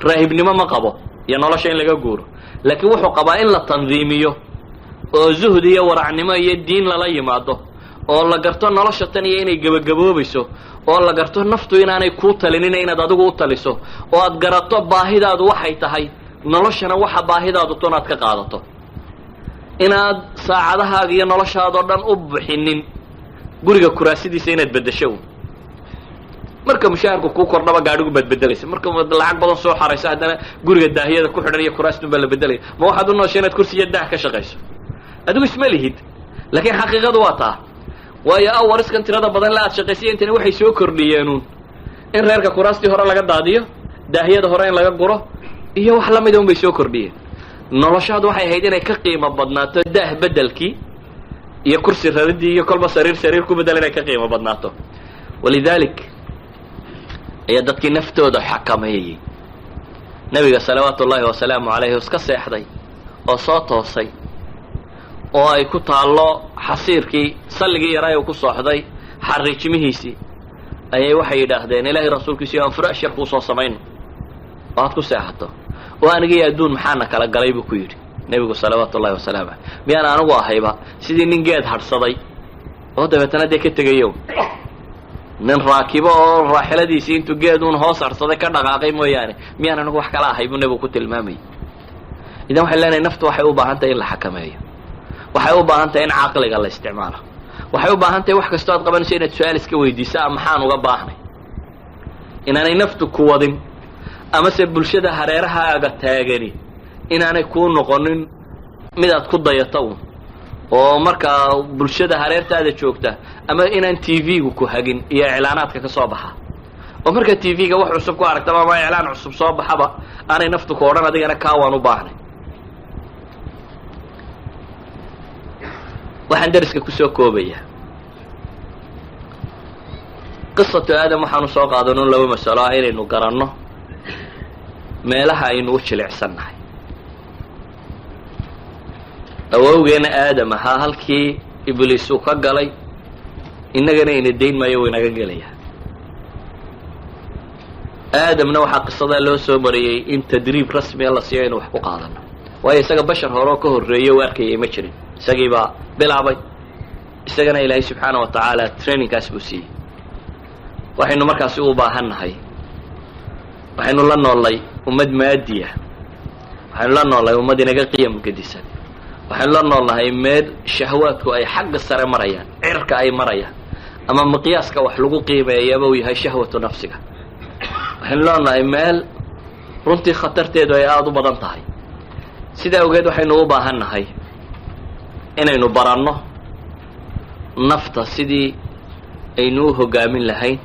raahibnimo ma qabo iyo nolosha in laga guuro laakiin wuxuu qabaa in la tandiimiyo oo zuhd iyo waracnimo iyo diin lala yimaado oo la garto nolosha tan iyo inay gebagaboobayso oo la garto naftu inaanay kuu talinina inaad adigu u taliso oo aad garato baahidaadu waxay tahay noloshana waxa baahidaadu to inaad ka qaadato inaad saacadahaaga iyo noloshaadoo dhan u bixinin guriga kuraasidiisa inaad bedesho marka mushaharku kuu kordhaba gaadhigu baad bedelaysa marka lacag badan soo xarayso haddana guriga daahiyada ku xidhan iyo kuraasdun baa la bedelaya ma waxaad u nooshay inaad kursiya daah ka shaqayso adigu isma lihid laakiin xaqiiqadu waa taa waayo awariskan tirada badan la aad shaqaysay intani waxay soo kordhiyeenuun in reerka kuraastii hore laga daadiyo daahiyada hore in laga guro iyo wax lamida un bay soo kordhiyeen noloshaadu waxay ahayd inay ka qiimo badnaato daah bedelkii iyo kursi raridii iyo kolba sariir ku bedel inay ka qiimo badnaato walidalik ayaa dadkii naftooda xakameeyey nabiga salawaatu ullaahi wasalaamu calayhi iska seexday oo soo toosay oo ay ku taallo xasiirkii salligii yaraa uu ku sooxday xariijimihiisii ayay waxay yidhaahdeen ilaahay rasuulkiisi aan furaash yar kuu soo samayno oo aad ku seexato oo anigii adduun maxaana kala galay buu ku yidhi nebigu salawaatu ullahi wasalaamu caleyh miyaan anigu ahayba sidii nin geed hadhsaday oo dabeetana dee ka tegayo nin raakibo oo raaxiladiisii intuu geeduun hoos arsaday ka dhaqaaqay mooyaane miyaan anigu wax kala ahay buu nebigu ku tilmaamayay. idan waxay leenahay naftu waxay u baahan tahay in la xakameeyo, waxay u baahan tahay in caqliga la isticmaalo, waxay u baahan tahay wax kastoo aad qabanayso inaad su-aal iska weydiisaa maxaan uga baahnay, inaanay naftu ku wadin amase bulshada hareerahaaga taagani inaanay kuu noqonin midaad ku dayato un oo markaa bulshada hareertaada joogta ama inaan tv-gu ku hagin iyo iclaanaadka ka soo baxa oo markaa tv-ga wax cusub ku aragtaba ama iclaan cusub soo baxaba aanay naftu ku odhan adigana kaa waan u baahnay. waxaan dariska kusoo koobaya qisatu aadam waxaanu soo qaadano 2 masalo ah inaynu garanno meelaha aynu u jilicsannahay. awowgeena aadam ahaa halkii ibliis uu ka galay innagana ina dayn maayo wuu inaga gelayaa. aadamna waxaa qisadaa loo soo mariyey in tadriib rasmiya la siiyo inu wax ku qaadano, waayo isaga bashar hore oo ka horreeyo u arkayay ma jirin, isagii baa bilaabay, isagana ilaahay subxaana wa tacaala trainingkaas buu siiyey. waxaynu markaasi u baahannahay, waxaynu la noollay ummad maadiya, waxaynu la noollahay ummad inaga qiyam gedisan, waxaynu la noolnahay meel shahwaadku ay xagga sare marayaan, cirka ay marayaan, ama miqyaaska wax lagu qiimeeyaba uu yahay shahwatu nafsiga. waxaynu leenahay meel runtii khatarteedu ay aada u badan tahay. sidaa ogeed waxaynu u baahannahay inaynu baranno nafta sidii aynu u hogaamin lahayn,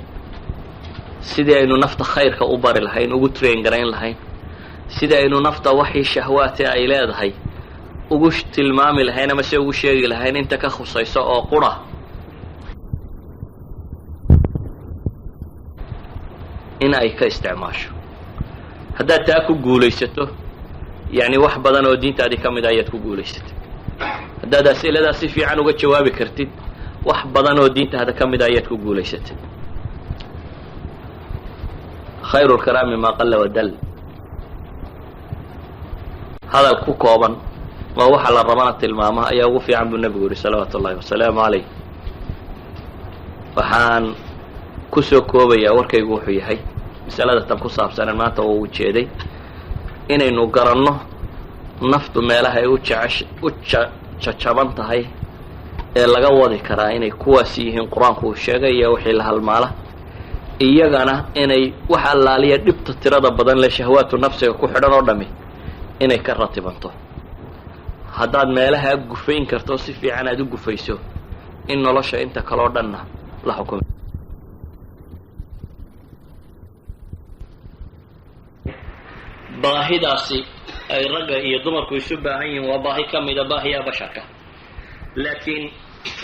sidii aynu nafta khayrka u bari lahayn, ugu train garayn lahayn, sidii aynu nafta waxii shahwaati ay leedahay ugu tilmaami lahayn ama se ugu sheegi lahayn inta ka khusayso oo qura in ay ka isticmaasho. haddaad taa ku guulaysato yani wax badan oo diintaadii ka mid a ayaad ku guulaysatay. haddaad as'iladaas si fiican uga jawaabi kartid wax badan oo diintaada ka mid a ayaad ku guulaysatay. khayru lkalaami maa qalla wadal, hadal ku kooban waa waxa la rabana tilmaamaha ayaa ugu fiican buu nebigu yihi salawaatu ullahi wasalaamu calayh. waxaan kusoo koobayaa warkaygu wuxuu yahay masalada tan ku saabsanan maanta oo u jeeday inaynu garanno naftu meelaha ay u jajaban tahay ee laga wadi karaa inay kuwaas yihiin qur-aanku uu sheegay iyo wixii la halmaala, iyagana inay wax allaaliya dhibta tirada badan le shahwaatu nafsiga ku xidhan oo dhami inay ka ratibanto. haddaad meelahaa gufayn karto si fiican aad u gufayso in nolosha inta kaloo dhanna la xukumo. baahidaasi ay ragga iyo dumarku isu baahan yihiin waa baahi ka mida baahiyaha basharka, laakiin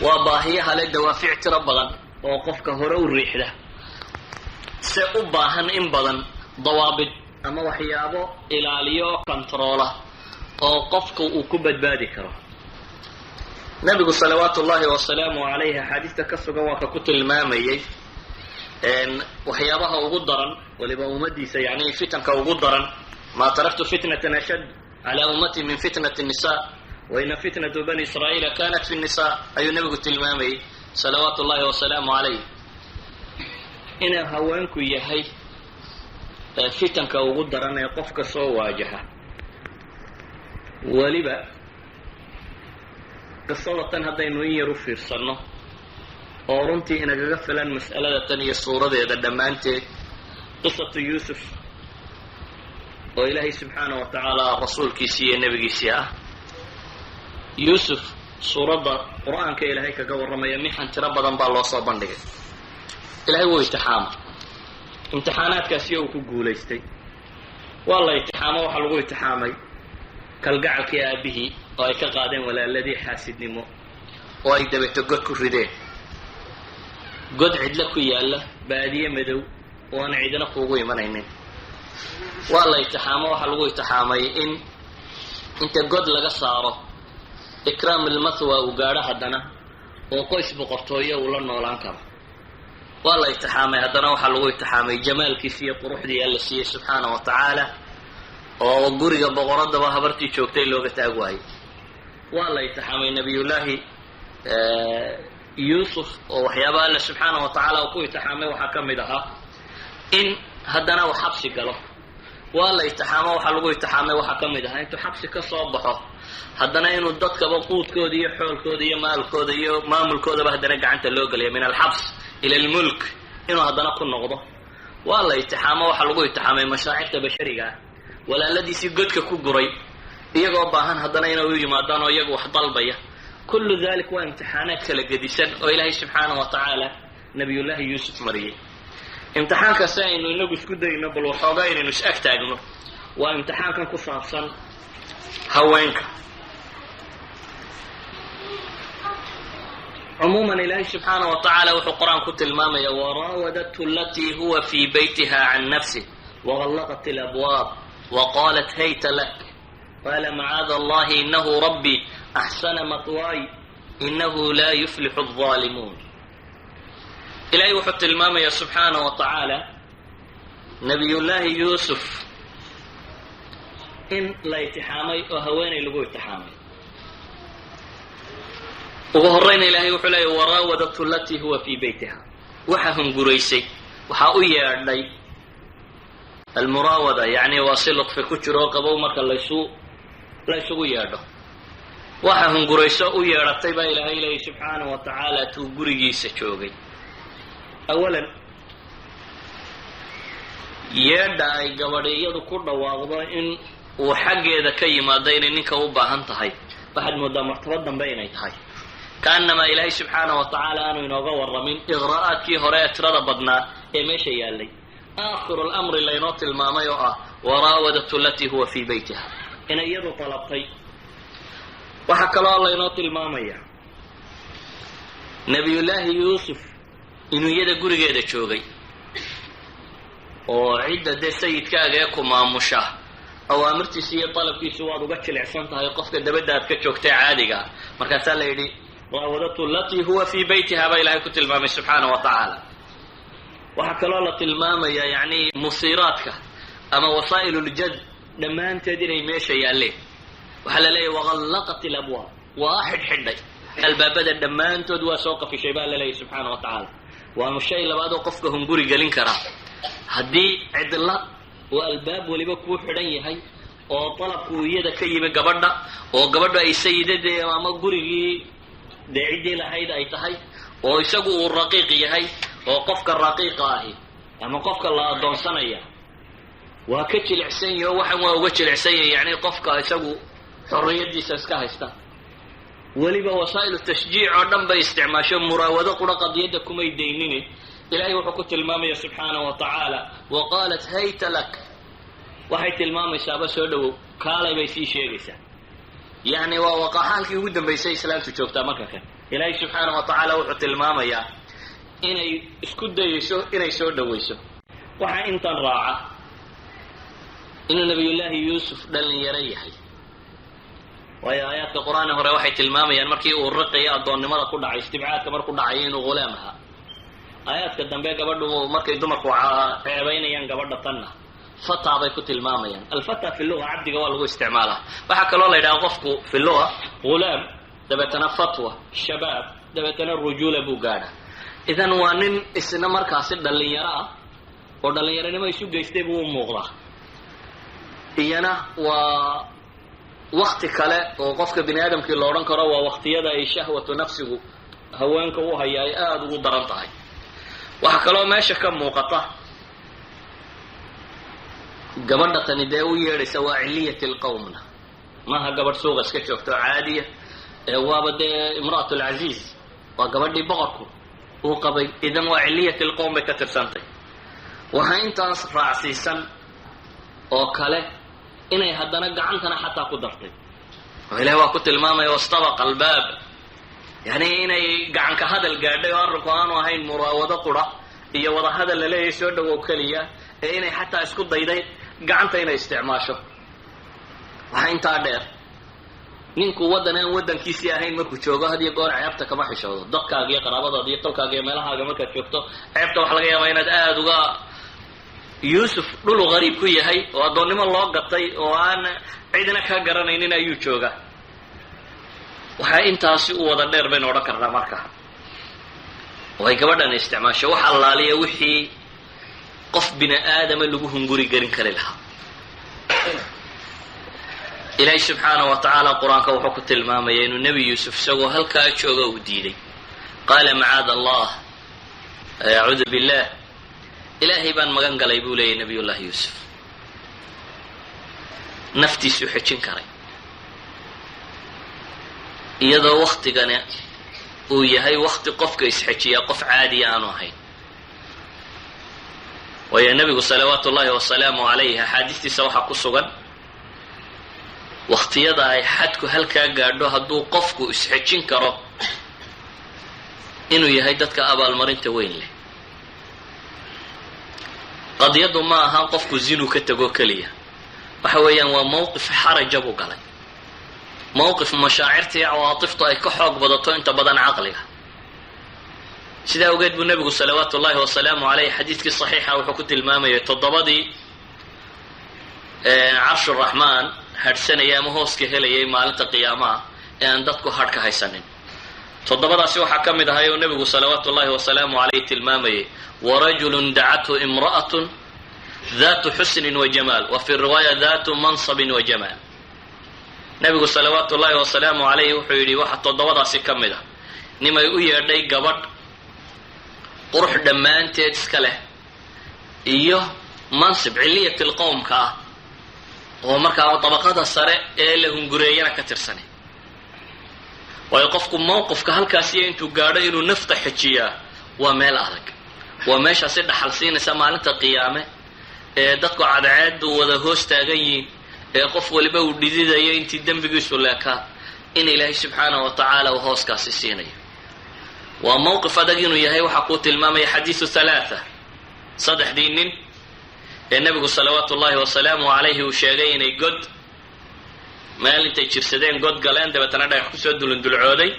waa baahiyaha le dawaafic tiro badan oo qofka hore u riixda, se u baahan in badan dawaabid ama waxyaabo ilaaliyo oo controola oo qofku uu ku badbaadi karo. nebigu salawaatu ullahi wasalaamu calayhi axaadiista ka sugan waa ka ku tilmaamayey waxyaabaha ugu daran waliba ummadiisa yani fitanka ugu daran maa taraktu fitnatan ashad calaa ummati min fitnati nisa waina fitnatu bani israa'iila kanat fi nisa ayuu nebigu tilmaamayey salawaatu ullahi wasalaamu calayh. inuu haweenku yahay fitanka ugu daran ee qofka soo waajaha. weliba qisada tan haddaynu in yar u fiirsanno oo runtii inagaga filan mas'alada tan iyo suuradeeda dhammaanteed, qisatu yuusuf oo ilaahay subxaana wa tacaala rasuulkiisii iyo nebigiisii ah. yuusuf suuradda qur-aanka ilaahay kaga warramaya mixan tiro badan baa loo soo bandhigay. ilaahay wuu itixaamay, imtixaanaadkaasi uu ku guulaystay. waa la itixaamo, waxaa lagu itixaamay kalgacalkii aabihii oo ay ka qaadeen walaaladii xaasidnimo oo ay dabeeto god ku rideen, god cidlo ku yaalla baadiye madow oo aan cidina kuugu imanaynin. waa la itixaamo, waxaa lagu itixaamay in inta god laga saaro ikraam ilmathwa uu gaadho haddana oo qoys boqortooyo uu la noolaan karo. waa la itixaamay haddana waxaa lagu itixaamay jamaalkiisi iyo quruxdii alla siiyey subxaana wa tacaala oo guriga boqoradaba habartii joogtay looga taag waayey. waa la itixaamay nabiyullaahi yuusuf oo waxyaabaha alla subxaanahu wa tacaala uu ku itixaamay waxaa ka mid ahaa in haddana uu xabsi galo. waa la itixaamo waxaa lagu itixaamay waxaa ka mid ahaa intuu xabsi ka soo baxo haddana inuu dadkaba quudkooda iyo xoolkooda iyo maalkooda iyo maamulkoodaba haddana gacanta loo geliya min alxabs ila almulk inuu haddana ku noqdo. waa la itixaamo waxaa lagu itixaamay mashaacirta bashariga ah, walaaladiisii godka ku guray iyagoo baahan haddana inay u yimaadaan oo iyagu wax dalbaya. kullu dalik waa imtixaanaad kala gedisan oo ilaahay subxaanahu wa tacaala nabiyullaahi yuusuf mariyey. imtixaanka si aynu inagu isku dayno bal waxoogaa inaynu is ag taagno waa imtixaankan ku saabsan haweenka. cumuuman ilaahay subxaanahu wa tacaala wuxuu qur-aan ku tilmaamaya waraawadathu alatii huwa fii baytiha can nafsih wagallaqat alabwaab waqaalat hayta lak qaala macaada allahi inahu rabbii axsana matwaay inahu laa yuflixu alظaalimuun. ilaahay wuxuu tilmaamaya subxaanahu wa tacaala nabiyullaahi yuusuf in la itixaamay oo haweenay lagu itixaamay. ugu horrayna ilaahay wuxuu leeyahy waraawadathu alatii huwa fii baytiha, waxaa hunguraysay, waxaa u yeedhay almuraawada, yacni waa si luqfi ku jiro oo qabow marka la ysugu yeedho. waxaa hungurayso u yeedhatay baa ilaahay leeyahy subxaanahu wa tacaala tuu gurigiisa joogay. awalan yeedha ay gabadhi iyadu ku dhawaaqdo in uu xaggeeda ka yimaado inay ninka u baahan tahay waxaad moodaa martabad dambe inay tahay, kaanamaa ilaahay subxaanahu wa tacaala aanu inooga warramin iqraa'aadkii hore ee tirada badnaa ee meesha yaallay. aakhiru lamri laynoo tilmaamay oo ah waraawadathu alatii huwa fii baytiha, inay iyadu dalabtay. waxaa kaloo laynoo tilmaamaya nabiyullaahi yuusuf inuu iyada gurigeeda joogay oo cidda dee sayidkaaga ee ku maamusha awaamirtiisa iyo dalabkiisu waad uga jilicsan tahay qofka dabadda aad ka joogtay caadiga ah. markaasaa la yidhi raawadathu alatii huwa fii baytiha baa ilaahay ku tilmaamay subxaanahu wa tacaala. waxaa kaloo la tilmaamaya yacni musiiraadka ama wasaa'iluljad dhammaanteed inay meesha yaalleen. waxaa la leeyahy wagallaqat alabwaab, waa xidhxidhay albaabada dhammaantood waa soo qafishay baa la leeyahy subxaana wa tacaala. waanu shay labaad oo qofka hunguri gelin karaa haddii cidla oo albaab weliba kuu xidhan yahay oo dalabku iyada ka yimi gabadha oo gabadhu ay sayidadee ama gurigii dee ciddii lahayd ay tahay oo isagu uu raqiiq yahay oo qofka raqiiqa ahi ama qofka la addoonsanaya waa ka jilicsan yahi oo waxan waa uga jilicsan yahay yacni qofka isagu xorriyaddiisa iska haysta. weliba wasaa'ilu tashjiic oo dhan bay isticmaasho muraawado qura qadiyadda kumay daynini. ilaahay wuxuu ku tilmaamaya subxaanahu wa tacaala waqaalat hayta lak, waxay tilmaamaysaaba soo dhowow, kaalay bay sii sheegaysaa. yacni waa waqaxaalkii ugu dambaysay islaamtu joogtaa marka kan. ilaahay subxaanahu wa tacaala wuxuu tilmaamayaa inay isku dayayso inay soo dhowayso. waxaa intan raaca inuu nabiyullaahi yuusuf dhalinyaro yahay, waayo aayaadka qur-aanka hore waxay tilmaamayaan markii uu riqiyo addoonnimada ku dhacay istibcaadka markuu dhacay inuu ghulaam ahaa. aayaadka dambe gabadhu markay dumarku ceebaynayaan gabadha tanna fata bay ku tilmaamayaan. alfata fi luga cabdiga waa lagu isticmaalaa. waxaa kaloo la yidhaha qofku fi luga ghulaam, dabeetana fatwa, shabaab, dabeetana rujuula buu gaadha. idan waa nin isna markaasi dhalinyaro ah oo dhallinyaronimo isu geystay buu u muuqdaa. iyana waa wakti kale oo qofka bini aadamkii la odhan karo waa waktiyada ay shahwatu nafsigu haweenka u haya ay aada ugu daran tahay. waxaa kaloo meesha ka muuqata gabadha tani dee u yeedhaysa waa ciliyat lqowmna, maaha gabadh suuqa iska joogto caadiya ee waaba dee imra'at alcaziiz, waa gabadhii boqorku uu qabay. idan waa ciliyat lqowm bay ka tirsantay. waxaa intaas raacsiisan oo kale inay haddana gacantana xataa ku dartay oo ilahi waa ku tilmaamaya wastabaqa albaab, yani inay gacanka hadal gaadhay oo arrinku aanu ahayn muraawado qura iyo wada hadal la leeyahay soo dhowow keliya ee inay xataa isku dayday gacanta inay isticmaasho. waxaa intaa dheer ninku waddan aan waddankiisii ahayn markuu joogo had iyo goor ceebta kama xishoodo. dadkaaga iyo qaraabadaada iyo tolkaaga iyo meelahaaga markaad joogto ceebta waxa laga yaabaa inaad aada uga yuusuf dhulu qariib ku yahay oo addoonnimo loo gatay oo aan cidina ka garanaynin ayuu joogaa. waxaa intaasi u wada dheer baynu odhan karnaa marka way gabadhan isticmaasho wax allaaliya wixii qof bini aadama lagu hunguri garin kari lahaa. ilaahay subxaanahu wa tacaala qur-aanka wuxuu ku tilmaamaya inuu nebi yuusuf isagoo halkaa jooga uu diiday. qaala macaada allah acuudu billah, ilaahay baan magan galay buu leeyahy nabiyullahi yuusuf. naftiisuu xejin karay iyadoo waktigani uu yahay wakti qofka isxejiyaa qof caadiya aanu ahayn. waayo nebigu salawaatu ullahi wasalaamu calayh axaadiistiisa waxaa ku sugan waktiyada ay xadku halkaa gaadho hadduu qofku isxejin karo inuu yahay dadka abaalmarinta weyn leh. qadiyadu ma aha qofku zinuu ka tego keliya, waxa weeyaan waa mawqif xaraja buu galay, mawqif mashaacirta iyo cawaatiftu ay ka xoog badato inta badan caqliga. sidaa awgeed buu nebigu salawaatu ullahi wasalaamu calayh xadiidkii saxiixa wuxuu ku tilmaamayay 7 carshu raxmaan hadhsanayay ama hooska helayay maalinta qiyaamaha ee aan dadku hadh ka haysanin. 7daasi waxaa ka mid ahay oo nebigu salawaatu ullahi wasalaamu calayh tilmaamayay warajulun dacathu imra'atun daatu xusnin wa jamaal, wa fi riwaaya daatu mansabin wa jamaal. nebigu salawaatu ullahi wasalaamu calayh wuxuu yidhi waxa 7daasi ka mid ah nimay u yeedhay gabadh qurux dhammaanteed iska leh iyo mansib ciliyatil qowmka ah oo markaa dabaqada sare ee la hungureeyana ka tirsanay. waayo qofku mawqifka halkaasiyo intuu gaadho inuu nafta xejiyaa waa meel adag, waa meeshaasi dhaxal siinaysa maalinta qiyaame ee dadku cadceedu wada hoos taagan yihiin, ee qof waliba uu dhididayo intii dembigiisu leekaa in ilaahay subxaanahu wa tacaala uu hooskaasi siinayo. waa mawqif adag inuu yahay. waxaa kuu tilmaamaya xadiisu 3 nin ee nebigu salawaatu ullahi wasalaamu calayhi uu sheegay inay god meel intay jirsadeen god galeen, dabeetana dhagax kusoo dulundulcooday,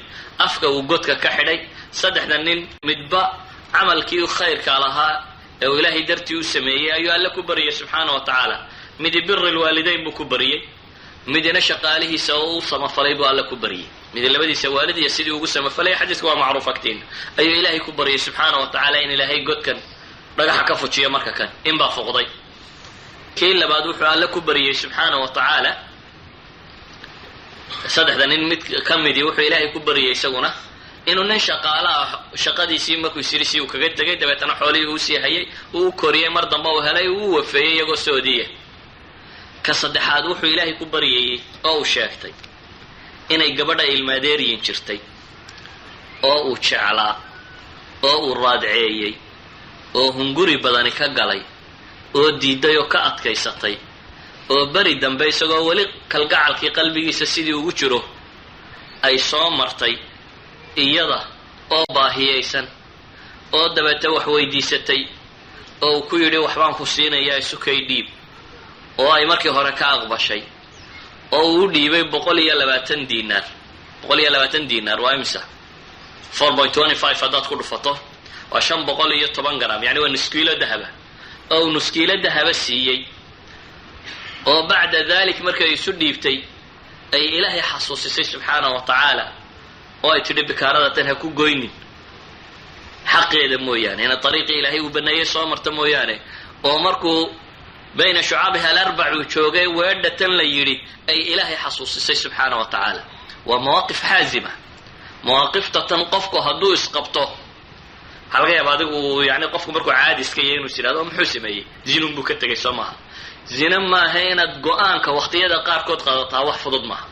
afka uu godka ka xidhay. 3 nin midba camalkii khayrka lahaa ee uu ilaahay dartii u sameeyey ayuu alle ku baryay subxaanahu wa tacaala. midi biri lwaalidayn buu ku baryey, midina shaqaalihiisa oo u samafalay buu alle ku baryey, midi labadiisa waalid iyo sidii ugu samafalay. xadiiska waa macruuf agtiin. ayuu ilaahay ku baryay subxaanahu wa tacaala in ilaahay godkan dhagaxa ka fujiyo. marka kan in baa fuqday. kii labaad wuxuu alle ku baryey subxaanahu wa tacaala. 3 nin mid ka midii wuxuu ilaahay ku baryey isaguna inuu nin shaqaala ah shaqadiisii markuu isirisi uu kaga tegay, dabeetana xoolihii uu sii hayay uu koriyey, mar dambe uu helay uu wafeeyey iyagoo soodiya. ka 3aad wuxuu ilaahay ku baryayey oo uu sheegtay inay gabadha ilmaadeeriyin jirtay oo uu jeclaa oo uu raadceeyey oo hunguri badani ka galay oo diiday oo ka adkaysatay oo beri dambe isagoo weli kalgacalkii qalbigiisa sidii ugu jiro ay soo martay iyada oo baahiyaysan oo dabeete wax weydiisatay oo uu ku yidhi waxbaan ku siinayaa isukay dhiib, oo ay markii hore ka aqbashay oo uu dhiibay 120 diinaar. 120 diinaar waa imisa 4.25 haddaad ku dhufato waa 510 gram, yani waa nus kiilo dahaba. oo nus kiilo dahaba siiyey oo bacda dalik markay isu dhiibtay ay ilaahay xasuusisay subxaanahu wa tacaala oo ay tidhi bikaarada tan ha ku goynin xaqeeda mooyaane, ina ariiqii ilaahay uu baneeyey soo marta mooyaane. oo markuu bayna shucaabiha 4 uu joogay weedha tan la yidhi ay ilaahay xasuusisay subxaanahu wa tacaala. waa mawaaqif xaazima. mawaaqifta tan qofku hadduu isqabto waxaa laga yaaba adigu yani qofku markuu caadi iska yahay inuu is yidhahdo muxuu sameeyey, zinun buu ka tegay soo maaha. zina maaha inaad go-aanka waqtiyada qaarkood qaadataa wax fudud maaha.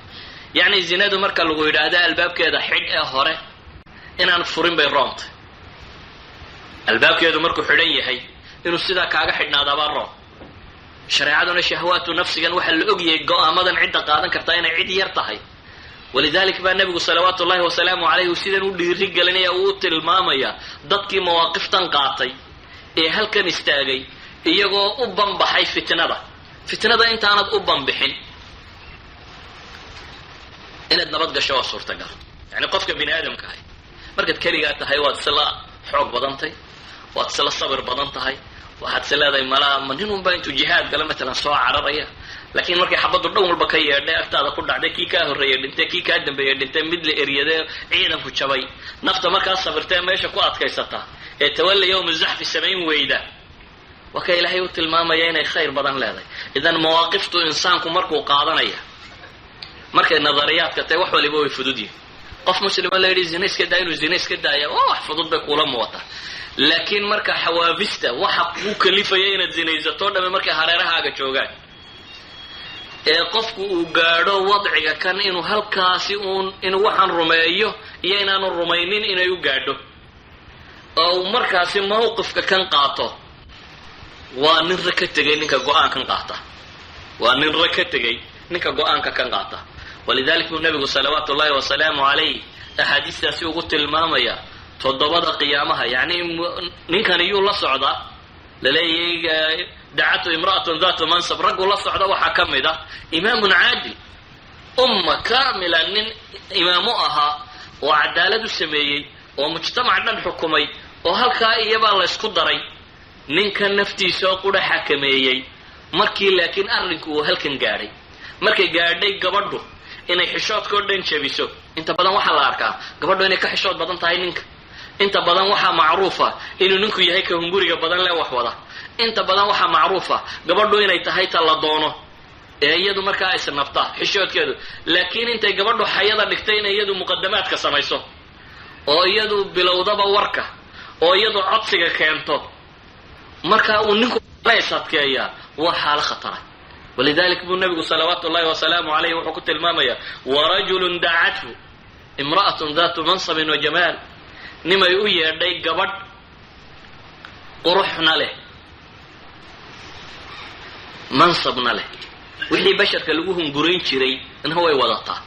yacni zinadu marka lagu yidhaahda albaabkeeda xidh ee hore inaan furin bay roomtay. albaabkeedu markuu xidhan yahay inuu sidaa kaaga xidhnaadaabaa room. shareecaduna shahwaatu nafsigan waxaa la ogyahay go-aamadan cidda qaadan kartaa inay cid yar tahay. walidalik baa nebigu salawaatu ullahi wasalaamu calayhi sidan u dhiiri gelinaya uu u tilmaamaya dadkii mawaaqiftan qaatay ee halkan istaagay iyagoo u banbaxay fitnada intaanad u banbixin inaad nabad gasho waa suurtagal. yani qofka bini aadamka ahay markaad keligaa tahay waad isla xoog badan tahay, waad isla sabir badan tahay, waxaad leedahay ma nin unbaa intuu jihaad gala matalan soo cararaya laakiin markay xabaddu dhan walba ka yeedhay agtaada ku dhacday kii kaa horreeyay dhintay kii kaa dambeeyay dhintay mid la eryaday ciidanku jabay nafta markaa sabirtee meesha ku adkaysataa ee tawalla yawma zaxfi samayn weyda waa ka ilaahay u tilmaamaya inay khayr badan leedahay idan mawaaqiftu insaanku markuu qaadanaya markay nadariyaadka tahay wax waliba way fudud yihiin qof muslima la yidhi zina iska daa inuu zina iska daaya waa wax fudud bay kuula muuqataa laakiin marka xawaabista waxa kuu kalifaya inaad zinaysato dhamme markay hareerahaaga joogaan ee qofku uu gaadho wadciga kan inuu halkaasi inuu waxaan rumeeyo iyo inaanu rumaynin inay u gaadho oo uu markaasi mawqifka kan qaato waa nin ra ka tegay ninka go-aankan qaata waa nin ra ka tegay ninka go-aanka kan qaata walidalik buu nabigu salawaatu ullahi wasalaamu calayh axaadiistaasi ugu tilmaamaya toddobada qiyaamaha yacni ninkan iyuu la socdaa laleeyahay dacatu imra'atun daatu mansab raggu la socda waxaa ka mid ah imaamun caadil umma kaamila nin imaamu ahaa oo cadaalad u sameeyey oo mujtamac dhan xukumay oo halkaa iyabaa la ysku daray ninka naftiisa oo qudha xakameeyey markii laakiin arrinku uu halkan gaadhay markay gaadhay gabadhu inay xishoodkao dhan jebiso inta badan waxaa la arkaa gabadhu inay ka xishood badan tahay ninka inta badan waxaa macruufa inuu ninku yahay ka hunguriga badan lee wax wada inta badan waxaa macruufa gabadhu inay tahay ta la doono ee iyadu markaa isnafta xishoodkeedu laakiin intay gabadhu xayada dhigtay inay iyadu muqadamaadka samayso oo iyadu bilowdaba warka oo iyadu codsiga keento markaa uu ninku adkeeyaa waa xaalo khatara walidalik buu nabigu salawaatu ullahi wasalaamu calayh wuxuu ku tilmaamaya warajulun dacathu imra'atun daatu mansabin wa jamaal nimay u yeedhay gabadh quruxna leh mansabna leh wixii basharka lagu hungurayn jiray inha way wadataa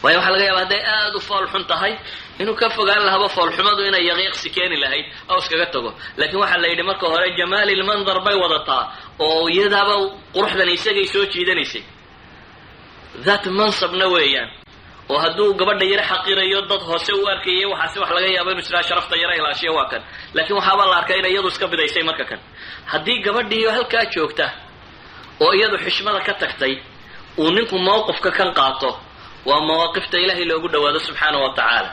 waayo waxaa laga yaaba hadday aada u foolxun tahay inuu ka fogaan lahaba foolxumadu inay yaqiiqsi keeni lahayd oo iskaga tago laakiin waxaa la yidhi marka hore jamaalilmandar bay wadataa oo iyadaaba quruxdan isagay soo jiidanaysay daat mansabna weeyaan oo hadduu gabadha yaro xaqirayo dad hoose u arkayay waxaasi wax laga yaaba inuu jiraa sharafta yaro ilaashiya waa kan laakiin waxaaba la arkay inay iyadu iska bidaysay marka kan haddii gabadhiiyo halkaa joogta oo iyadu xishmada ka tagtay uu ninku mawqifka kan qaato waa mawaaqifta ilaahay loogu dhawaado subxaana wa tacaala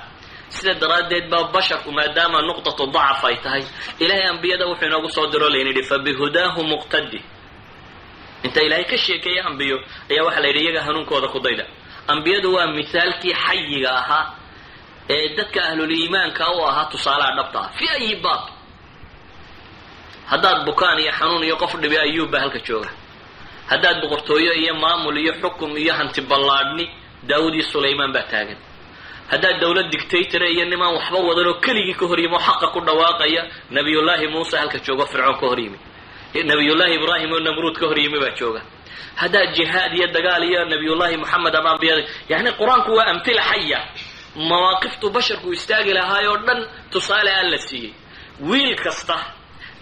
sida daraaddeed baa basharku maadaama nuqdatu dacaf ay tahay ilaahay ambiyada wuxuu inoogu soo diro layn yidhi fabihudaahu muqtadi inta ilaahay ka sheekeeyay ambiyo ayaa waxaa la yidhi iyaga hanuunkooda ku dayda ambiyadu waa mithaalkii xayiga ahaa ee dadka ahluliimaanka u ahaa tusaalaha dhabta ah fi ayi baab haddaad bukaan iyo xanuun iyo qof dhibi ayuub baa halka jooga haddaad boqortooyo iyo maamul iyo xukum iyo hanti ballaadhni daawud iyo sulaymaan baa taagan haddaad dawlad dictatora iyo nimaan waxba wadan oo keligii ka hor yimi oo xaqa ku dhawaaqaya nabiyullaahi muuse halka joogo fircoon ka hor yimi nabiyullaahi ibraahim oo namruud ka hor yimi baa jooga haddaad jihaad iyo dagaal iyo nabiyullaahi moxamed ama ambiyada yacni qur-aanku waa amtila xaya mawaaqiftu basharku istaagi lahaayoo dhan tusaale aan la siiyey wiil kasta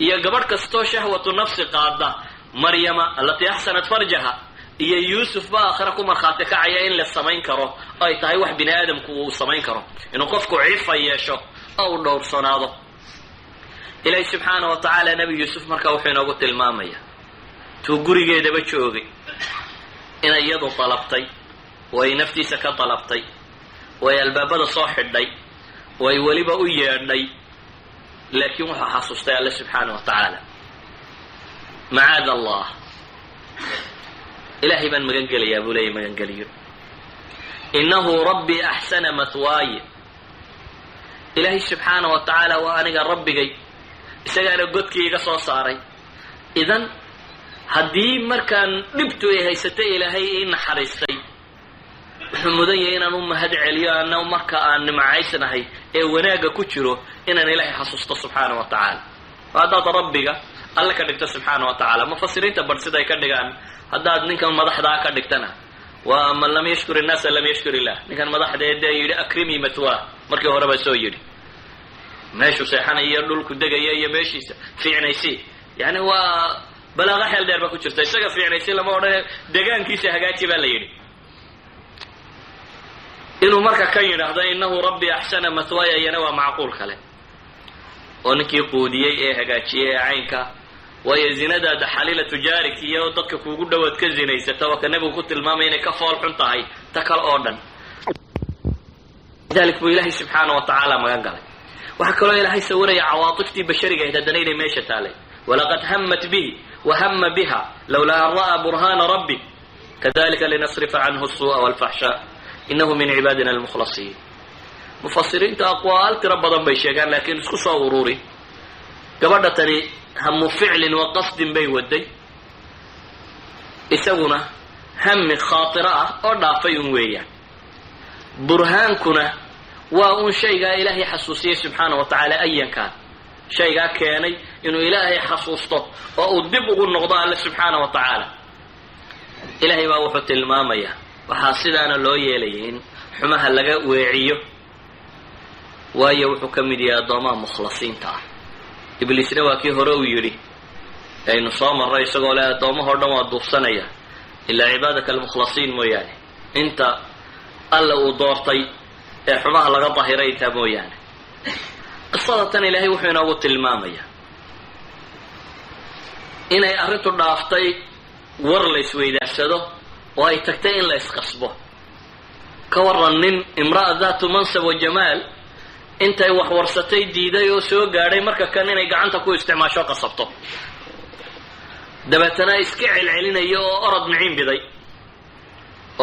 iyo gabadh kastoo shahwatu nafsi qaada maryama allatii axsanat farjaha iyo yuusuf baa aakhira ku markhaati kacaya in la samayn karo ay tahay wax bini aadamku uu samayn karo inuu qofku cifa yeesho oo uu dhowrsanaado ilaahi subxaana wa tacaala nebi yuusuf markaa wuxuu inoogu tilmaamaya tuu gurigeedaba joogay inay iyadu dalabtay way naftiisa ka dalabtay way albaabada soo xidhay way weliba u yeedhay laakiin wuxuu xasuustay alle subxaana wa tacaala macaada allah ilaahay baan magan gelayaa buu leeyahy magangeliyo innahu rabbii axsana mathwaaya ilaahay subxaana wa tacaala waa aniga rabbigay isagaana godkii iga soo saaray idan haddii markaan dhibtu ay haysatay ilaahay ii naxariistay wuxuu mudan yahay inaan u mahad celiyo ana marka aan nimcaysnahay ee wanaagga ku jiro inaan ilaahay xasuusto subxaana wa tacaala haddaad rabbiga alle ka dhigto subxaana wa tacaala mufasiriinta bar siday ka dhigaan haddaad ninkan madaxdaa ka dhigtana waa man lam yashkur innaasa lam yashkur illah ninkan madaxdeedee yidhi akrimii matwaa markii hore baa soo yidhi meeshuu seexanaya dhulku degaya iyo meeshiisa fiicnaysi yani waa balaaqa xeel dheer baa ku jirta isaga fiicnaysi lama odhane degaankiisa hagaaji baa la yidhi inuu marka kan yidhaahdo innahu rabbii axsana mathwaaya iyana waa macquul kale oo ninkii quudiyey ee hagaajiyey ee caynka waayo zinadaada xaliilatu jaarik iyo dadka kuugu dhowaad ka zinaysata waa ka nebigu ku tilmaamay inay ka fool xun tahay ta kale oo dhan lidalik buu ilaahay subxaana wa tacaala magan galay waxaa kaloo ilaahay sawiraya cawaatiftii bashariga ahayd haddana inay meesha taalay walaqad hammat bihi wahama biha lawlaa an ra'aa burhaana rabbi kadalika linasrifa canhu الsuuءa wاlfaxshaa inahu min cibaadina almukhlasiin mufasiriinta aqwaal tiro badan bay sheegaan laakiin isku soo ururi gabadha tani hamu ficlin wa qasdin bay waday isaguna hami khaatira ah oo dhaafay un weeyaan burhaankuna waa un shaygaa ilaahay xasuusiyey subxaana wa tacaala ayankaan shaygaa keenay inuu ilaahay xasuusto oo uu dib ugu noqdo alle subxaana wa tacaala ilaahay baa wuxuu tilmaamayaa waxaa sidaana loo yeelayay in xumaha laga weeciyo waayo wuxuu ka mid yahay addoomaha mukhlasiinta ah ibliisna waa kii hore uu yidhi aynu soo marray isagoo le addoommahao dhan waa duufsanaya ilaa cibaadaka almukhlasiin mooyaane inta alla uu doortay ee xumaha laga dahiray intaa mooyaane qisada tan ilaahay wuxuu inoogu tilmaamayaa inay arrintu dhaaftay war la isweydaarsado oo ay tagtay in la isqasbo ka waran nin imra'a daatu mansab wa jamaal intay wax warsatay diiday oo soo gaadhay marka kan inay gacanta ku isticmaasho qasabto dabeetana iska celcelinayo oo orod miciin biday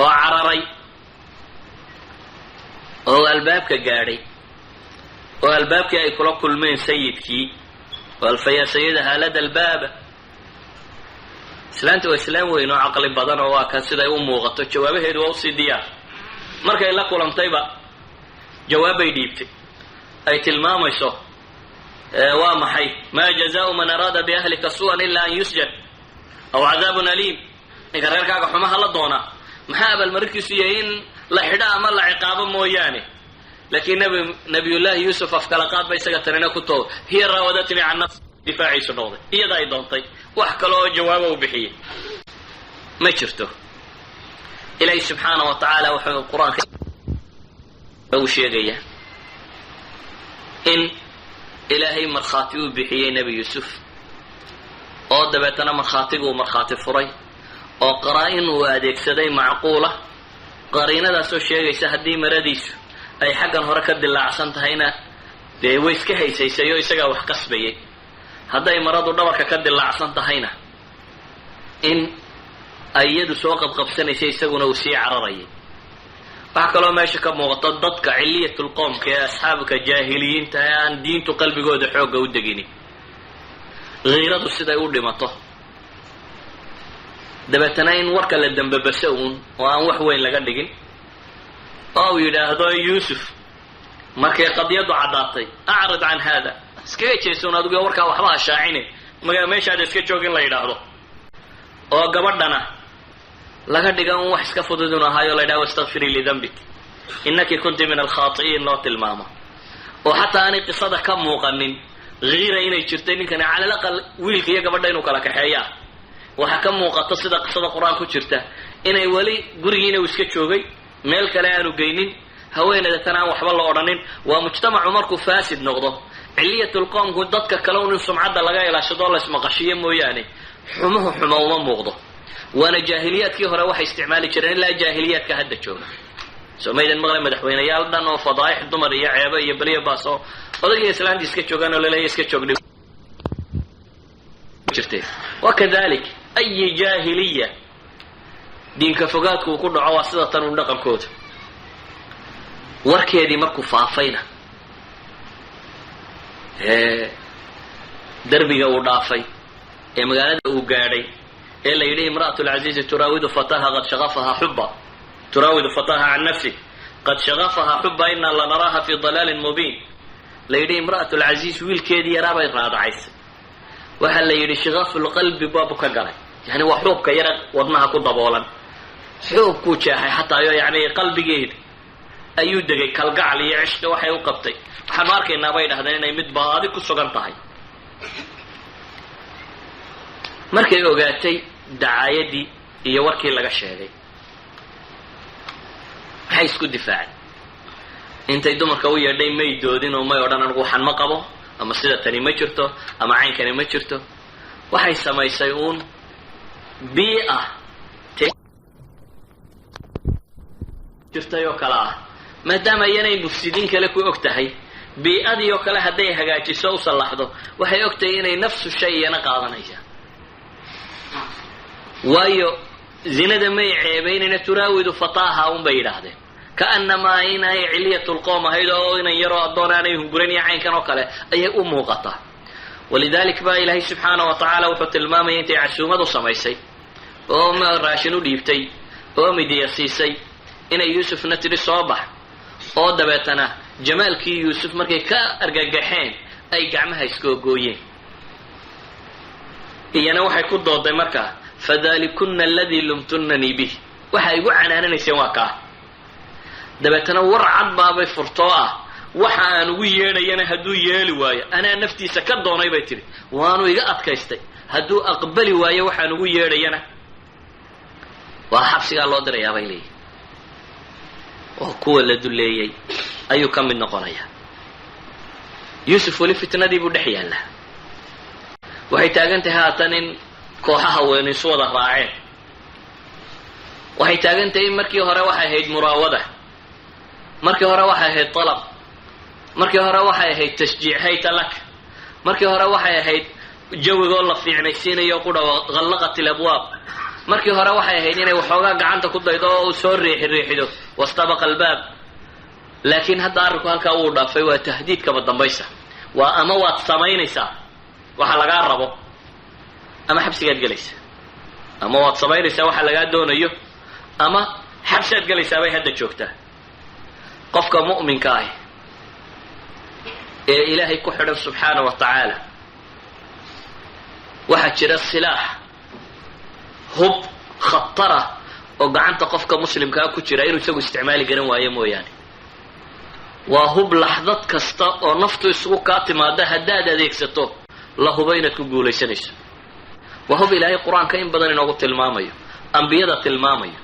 oo cararay oo albaabka gaadhay oo albaabkii ay kula kulmeen sayidkii oo alfayaa sayida haalada albaaba islaanta waa islaam weyn oo caqli badan oo waa kan siday u muuqato jawaabaheedu waa usii diyaar markay la kulantayba jawaabbay dhiibtay ay tilmaamayso waa maxay maa jazaau man araada biahlika su'an ilaa an yusjan aw cadaabun aliim ninka reerkaaga xumaha la doonaa maxaa abaalmarinkiisu yahay in la xidho ama la ciqaabo mooyaane laakiin nabiyullaahi yuusuf afkalaqaad ba isaga tanina ku tooga hiya raawadatnii can nafsi difaaciisu noqday iyada ay doontay wax kale oo jawaaba u bixiyey ma jirto ilaahi subxaana wa tacaala wuxuu qur-aanka u sheegayaa in ilaahay markhaati uu bixiyey nebi yuusuf oo dabeetana markhaatiguu markhaati furay oo qaraa-in uu adeegsaday macquula qariinadaasoo sheegaysa haddii maradiisu ay xaggan hore ka dilaacsan tahayna dee way iska haysaysay oo isagaa wax qasbayay hadday maradu dhabarka ka dilaacsan tahayna in ay iyadu soo qabqabsanaysay isaguna uu sii cararayay waxaa kaloo meesha ka muuqata dadka ciliyatulqowmka ee asxaabka jaahiliyiinta ee aan diintu qalbigooda xoogga u deginin hiiradu siday u dhimato dabeetana in warka la dambabaso uun oo aan wax weyn laga dhigin oo uu yidhaahdo yuusuf markay qadiyaddu caddaatay acrid can haada iskaga jeesoon adigu warkaa waxba ashaacine meeshaada iska joog in la yidhaahdo oo gabadhana laga dhiga un wax iska fudud inu ahaayo la yidhahdo astaqfirii lidambik innaki kunti min alkhaati'iin loo tilmaamo oo xataa aanay qisada ka muuqanin hiira inay jirtay ninkani cala alaqal wiilka iyo gabadha inuu kala kaxeeyaa waxaa ka muuqato sida qisada qur-aan ku jirta inay weli gurigiina uu iska joogay meel kale aanu geynin haweeneyda tan aan waxba la odhanin waa mujtamacu markuu faasid noqdo ciliyatulqowmku dadka kale un in sumcadda laga ilaashadoo la ismaqashiyo mooyaane xumuhu xuma uma muuqdo waana jaahiliyaadkii hore waxay isticmaali jireen ilaa jaahiliyaadka hadda jooga soo maydan maqlay madaxweyneyaal dhan oo fadaa'ix dumar iyo ceebo iyo beliya baas oo odagii islaantii iska joogaan oo laleeya iska joogdhi jirteen wakadalik ayi jaahiliya diinka fogaadku uu ku dhaco waa sida tan un dhaqankooda warkeedii markuu faafayna derbiga uu dhaafay ee magaalada uu gaadhay ee la yidhi imra'atu lcaziizi turaawidu fataha qad shaqafaha xuba turaawidu fataha can nafsi qad shaqafaha xuba inaa lanaraaha fi dalaalin mubiin la yidhi imra'atu lcaziiz wiilkeedii yaraabay raadacaysay waxaa la yidhi shaqafulqalbi baabu ka galay yani waa xuubka yara wadnaha ku daboolan xuubkuu jeexay xataa yo yani qalbigeeda ayuu degay kalgacal iyo cishka waxay u qabtay waxaanu arkaynaa bay dhahdeen inay mid baadi ku sugan tahay markay ogaatay dacaayadii iyo warkii laga sheegay maxay isku difaaceen intay dumarka u yeedhay may doodin oo may odhan anigu waxaan ma qabo ama sida tani ma jirto ama caynkani ma jirto waxay samaysay uun bii'a jirtay oo kale ah maadaama iyanay mufsidiin kale ku og tahay bii'adii oo kale hadday hagaajiso u sallaxdo waxay og tahay inay nafsu shay iyana qaadanaysa waayo zinada may ceebaynayna turaawidu fataaha un bay yidhaahdeen ka'annamaa inay ciliyatulqoom ahayd oo inan yaroo addoon aanay hunguran iyo caynkan oo kale ayay u muuqataa walidalik baa ilaahay subxaana wa tacaala wuxuu tilmaamaya intay casuumadu samaysay oo raashin u dhiibtay oo midiya siisay inay yuusufna tidhi soo bax oo dabeetana jamaalkii yuusuf markay ka argagaxeen ay gacmaha iskoogooyeen iyana waxay ku dooday markaa fadalikunna aladii lumtunnanii bih waxay igu canaananayseen waa kaa dabeetana war cad baabay furtoo ah waxa aan ugu yeedhayana hadduu yeeli waayo anaa naftiisa ka doonay bay tidhi waanu iga adkaystay hadduu aqbali waayo waxaan ugu yeedhayana waa xabsigaa loo dirayaa bay leeyihi oo kuwa la duleeyey ayuu ka mid noqonayaa yuusuf weli fitnadii buu dhex yaallaa waxay taagan tahay haatan in kooxaha weyn isu wada raaceen waxay taagan tahay in markii hore waxay ahayd muraawada markii hore waxay ahayd talab markii hore waxay ahayd tashjiic hayta lak markii hore waxay ahayd jawigoo la fiicnaysiinayo qudha qallaqat alabwaab markii hore waxay ahayd inay waxoogaa gacanta ku daydo oo soo riixido wastabaqa albaab laakiin hadda arrinku halkaa wuu dhaafay waa tahdiidkaba dambaysa waa ama waad samaynaysaa waxa lagaa rabo ama xabsigaad gelaysa ama waad samaynaysaa waxa lagaa doonayo ama xabsiaad gelaysaa bay hadda joogtaa qofka mu'minka ah ee ilaahay ku xidhan subxaana wa tacaala waxaa jira silaax hub khatara oo gacanta qofka muslimkaa ku jira inuu isagu isticmaali garan waayo mooyaane waa hub laxdad kasta oo naftu isugu kaa timaada haddaad adeegsato la hubo inaad ku guulaysanayso waa hub ilaahay qur-aanka in badan inoogu tilmaamayo ambiyada tilmaamayo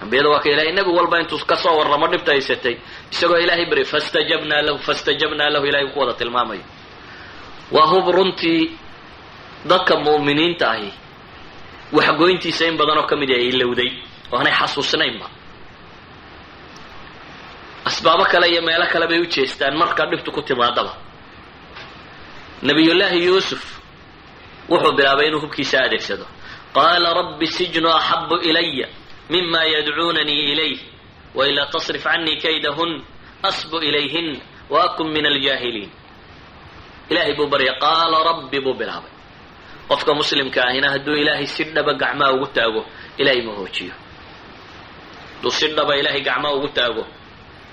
ambiyada waa ka ilaahay nebi walba intuu ka soo warramo dhibta haysatay isagoo ilaahay bari fastajabnaa lahu ilahay ku wada tilmaamayo waa hub runtii dadka mu'miniinta ahi waxgoyntiisa in badan oo ka mid ay ilowday oo aanay xasuusnaynba asbaabo kale iyo meelo kale bay u jeestaan marka dhibtu ku timaadaba nabiyullaahi yuusuf wuxuu bilaabay inuu hubkiisa adeegsado qaala rabbi sijnu axabu ilaya mima yadcuunanii ilayh wailaa tasrif canii kaydahun asbu ilayhin waakun min aljaahiliin ilaahay buu baryay qaala rabbi buu bilaabay qofka muslimka ahina hadduu ilaahay si dhaba gacmaha ugu taago ilaahay ma hoojiyo hadduu si dhaba ilaahay gacmaha ugu taago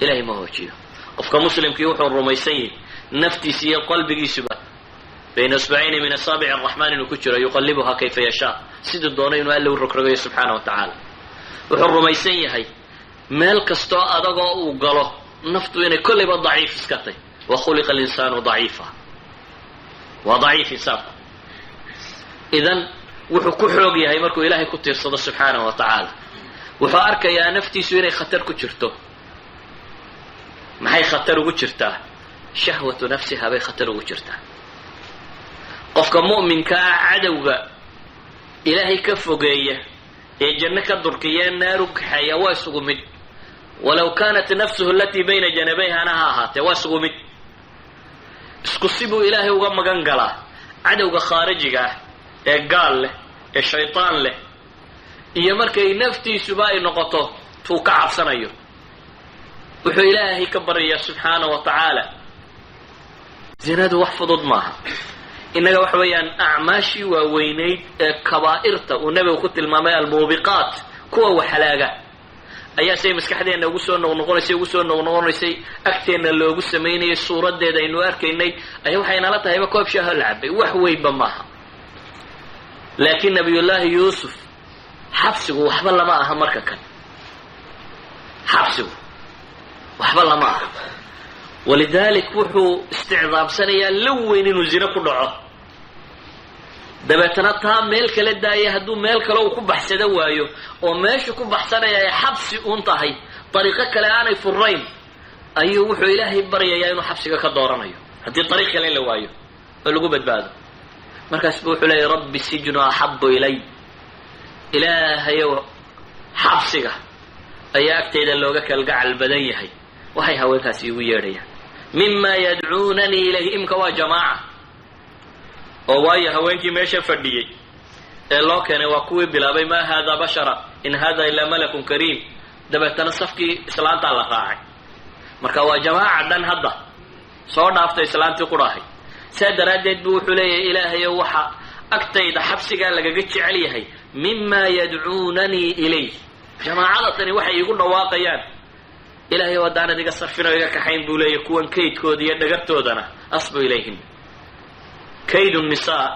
ilaahay ma hoojiyo qofka muslimkii wuxuu rumaysan yahay naftiisa iyo qalbigiisuba bayna isbacayni min asaabici araxmaan inuu ku jiro yuqallibuhaa kayfa yashaa siduu doonay inuu alla u rogrogayo subxaana wa tacaala wuxuu rumaysan yahay meel kastoo adagoo uu galo naftu inay kollayba daciif iska tay wa khuliqa alinsaanu daciifa waa daciif insaanku idan wuxuu ku xoog yahay markuu ilaahay ku tiirsado subxaanahu wa tacaala wuxuu arkayaa naftiisu inay khatar ku jirto maxay khatar ugu jirtaa shahwatu nafsiha bay khatar ugu jirtaa qofka mu'minka ah cadowga ilaahay ka fogeeya ee janno ka durkiya naaru kaxeeya waa isugu mid walow kaanat nafsuhu alatii bayna janabayhana ha ahaatee waa isugu mid isku sibuu ilaahay uga magan galaa cadowga khaarijiga ah ee gaal leh ee shaytaan leh iyo markay naftiisuba ay noqoto tuu ka cabsanayo wuxuu ilaahay ka baryayaa subxaana wa tacaala zinadu wax fudud maaha innaga waxa weeyaan acmaashii waaweynayd ee kabaa'irta uu nebigu ku tilmaamay almuubiqaat kuwa waxalaaga ayaa say maskaxdeenna ugu soo noqnoqonaysay agteenna loogu samaynayay suuraddeeda aynu arkaynay ayaa waxay nala tahayba koob shaaho la cabay wax weynba maaha laakiin nabiyullaahi yuusuf xabsigu waxba lama aha marka kan xabsigu waxba lama aha walidalik wuxuu isticdaabsanayaa la weyn inuu zino ku dhaco dabeetana taa meel kala daaya hadduu meel kale uu ku baxsada waayo oo meeshu ku baxsanaya ay xabsi uun tahay dariiqo kale aanay furayn ayuu wuxuu ilaahay baryayaa inuu xabsiga ka dooranayo haddii dariiq kale la waayo oo lagu badbaado markaas buu wuxuu leeyay rabbi sijnu axabu ilay, ilaahayow xabsiga ayaa agtayda looga kalgacal badan yahay. waxay haweenkaasi igu yeedhayaan mima yadcuunanii ilayhi. imka waa jamaaca oo waayo haweenkii meesha fadhiyey ee loo keenay waa kuwii bilaabay ma hada bashara in hada ilaa malakun kariim, dabeetana safkii islaantaa la raacay. marka waa jamaaca dhan hadda soo dhaaftay islaantii qudhahay. saa daraaddeed buu wuxuu leeyahay ilaahayow waxa agtayda xabsigaa lagaga jecel yahay mima yadcuunanii ilayh. jamaacada tani waxay igu dhawaaqayaan ilaahayow haddaanad iga sarfin oo iga kaxayn buu leeyahy kuwan kaydkooda iyo dhagartoodana asbu ilayhin. kaydu nisaa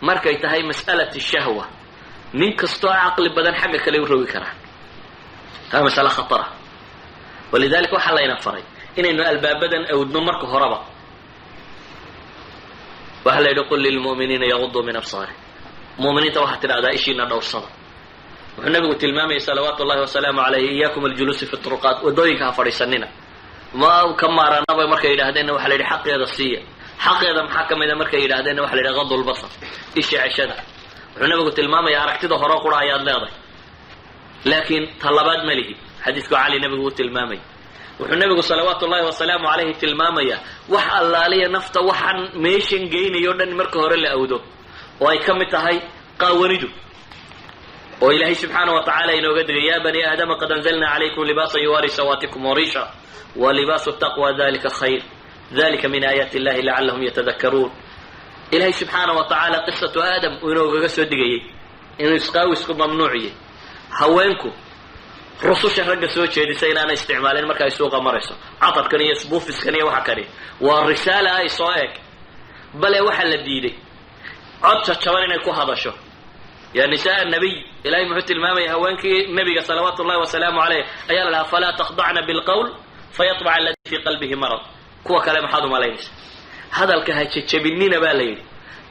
markay tahay mas'alati shahwa nin kastoo caqli badan xagga kale u rogi karaa. taa masale khatara. walidaalika waxaa layna faray inaynu albaabadan awdno marka horeba. waxaa la yidhi qul lilmu'miniina yaguduu min absaarihim. mu'miniinta waxaad tidhahdaa ishiina dhowrsada. wuxuu nabigu tilmaamayay salawaatu ullahi wasalaamu calayhi iyaakum aljuluusi fi turuqaat, waddooyinka ha fadhiisanina. ma ka maaranaba markay yidhahdeenna waxa la yidhi xaqeeda siiya. xaqeeda maxaa ka mida markay yidhahdeenna waxa la yidhi qadu lbasar, isha ceshada. wuxuu nabigu tilmaamaya aragtida hore qura ayaad leedahay, laakiin ta labaad ma lihi. xadiidku cali nabigu uu tilmaamay. wuxuu nabigu salawaatu ullahi wasalaamu calayhi tilmaamaya wax allaaliya nafta waxaan meeshan geynayo dhan marka hore la awdo, oo ay ka mid tahay qaawanidu. oo ilaahay subxaana wa tacaala inooga digay ya bani aadama qad anzalna calaykum libaasan yuwaari sawaatikum warisha wa libaasu taqwa dalika khayr dalika min aayaati illahi lacallahum yatadakaruun. ilaahay subxaana wa tacaala qisatu aadam uu inoogaga soo digayey inuu isqaawisku mamnuuciyey. haweenku rususha ragga soo jeedisa inaana isticmaalin marka ay suuqa marayso. catarkan iyo sbuufiskan iyo waxa kani waa risaala ay soo eg, bale waxaa la diiday cod jajaban inay ku hadasho. ya nisaa nabiy, ilahay muxuu tilmaamaya haweenkii nabiga salawaatu ullahi wasalaamu calayh ayaa la dhahaa falaa takhdacna bilqowl fayatbaca alladii fii qalbihi marad. kuwa kale maxaad umalaynaysa? hadalka ha jajabinina baa la yidhi,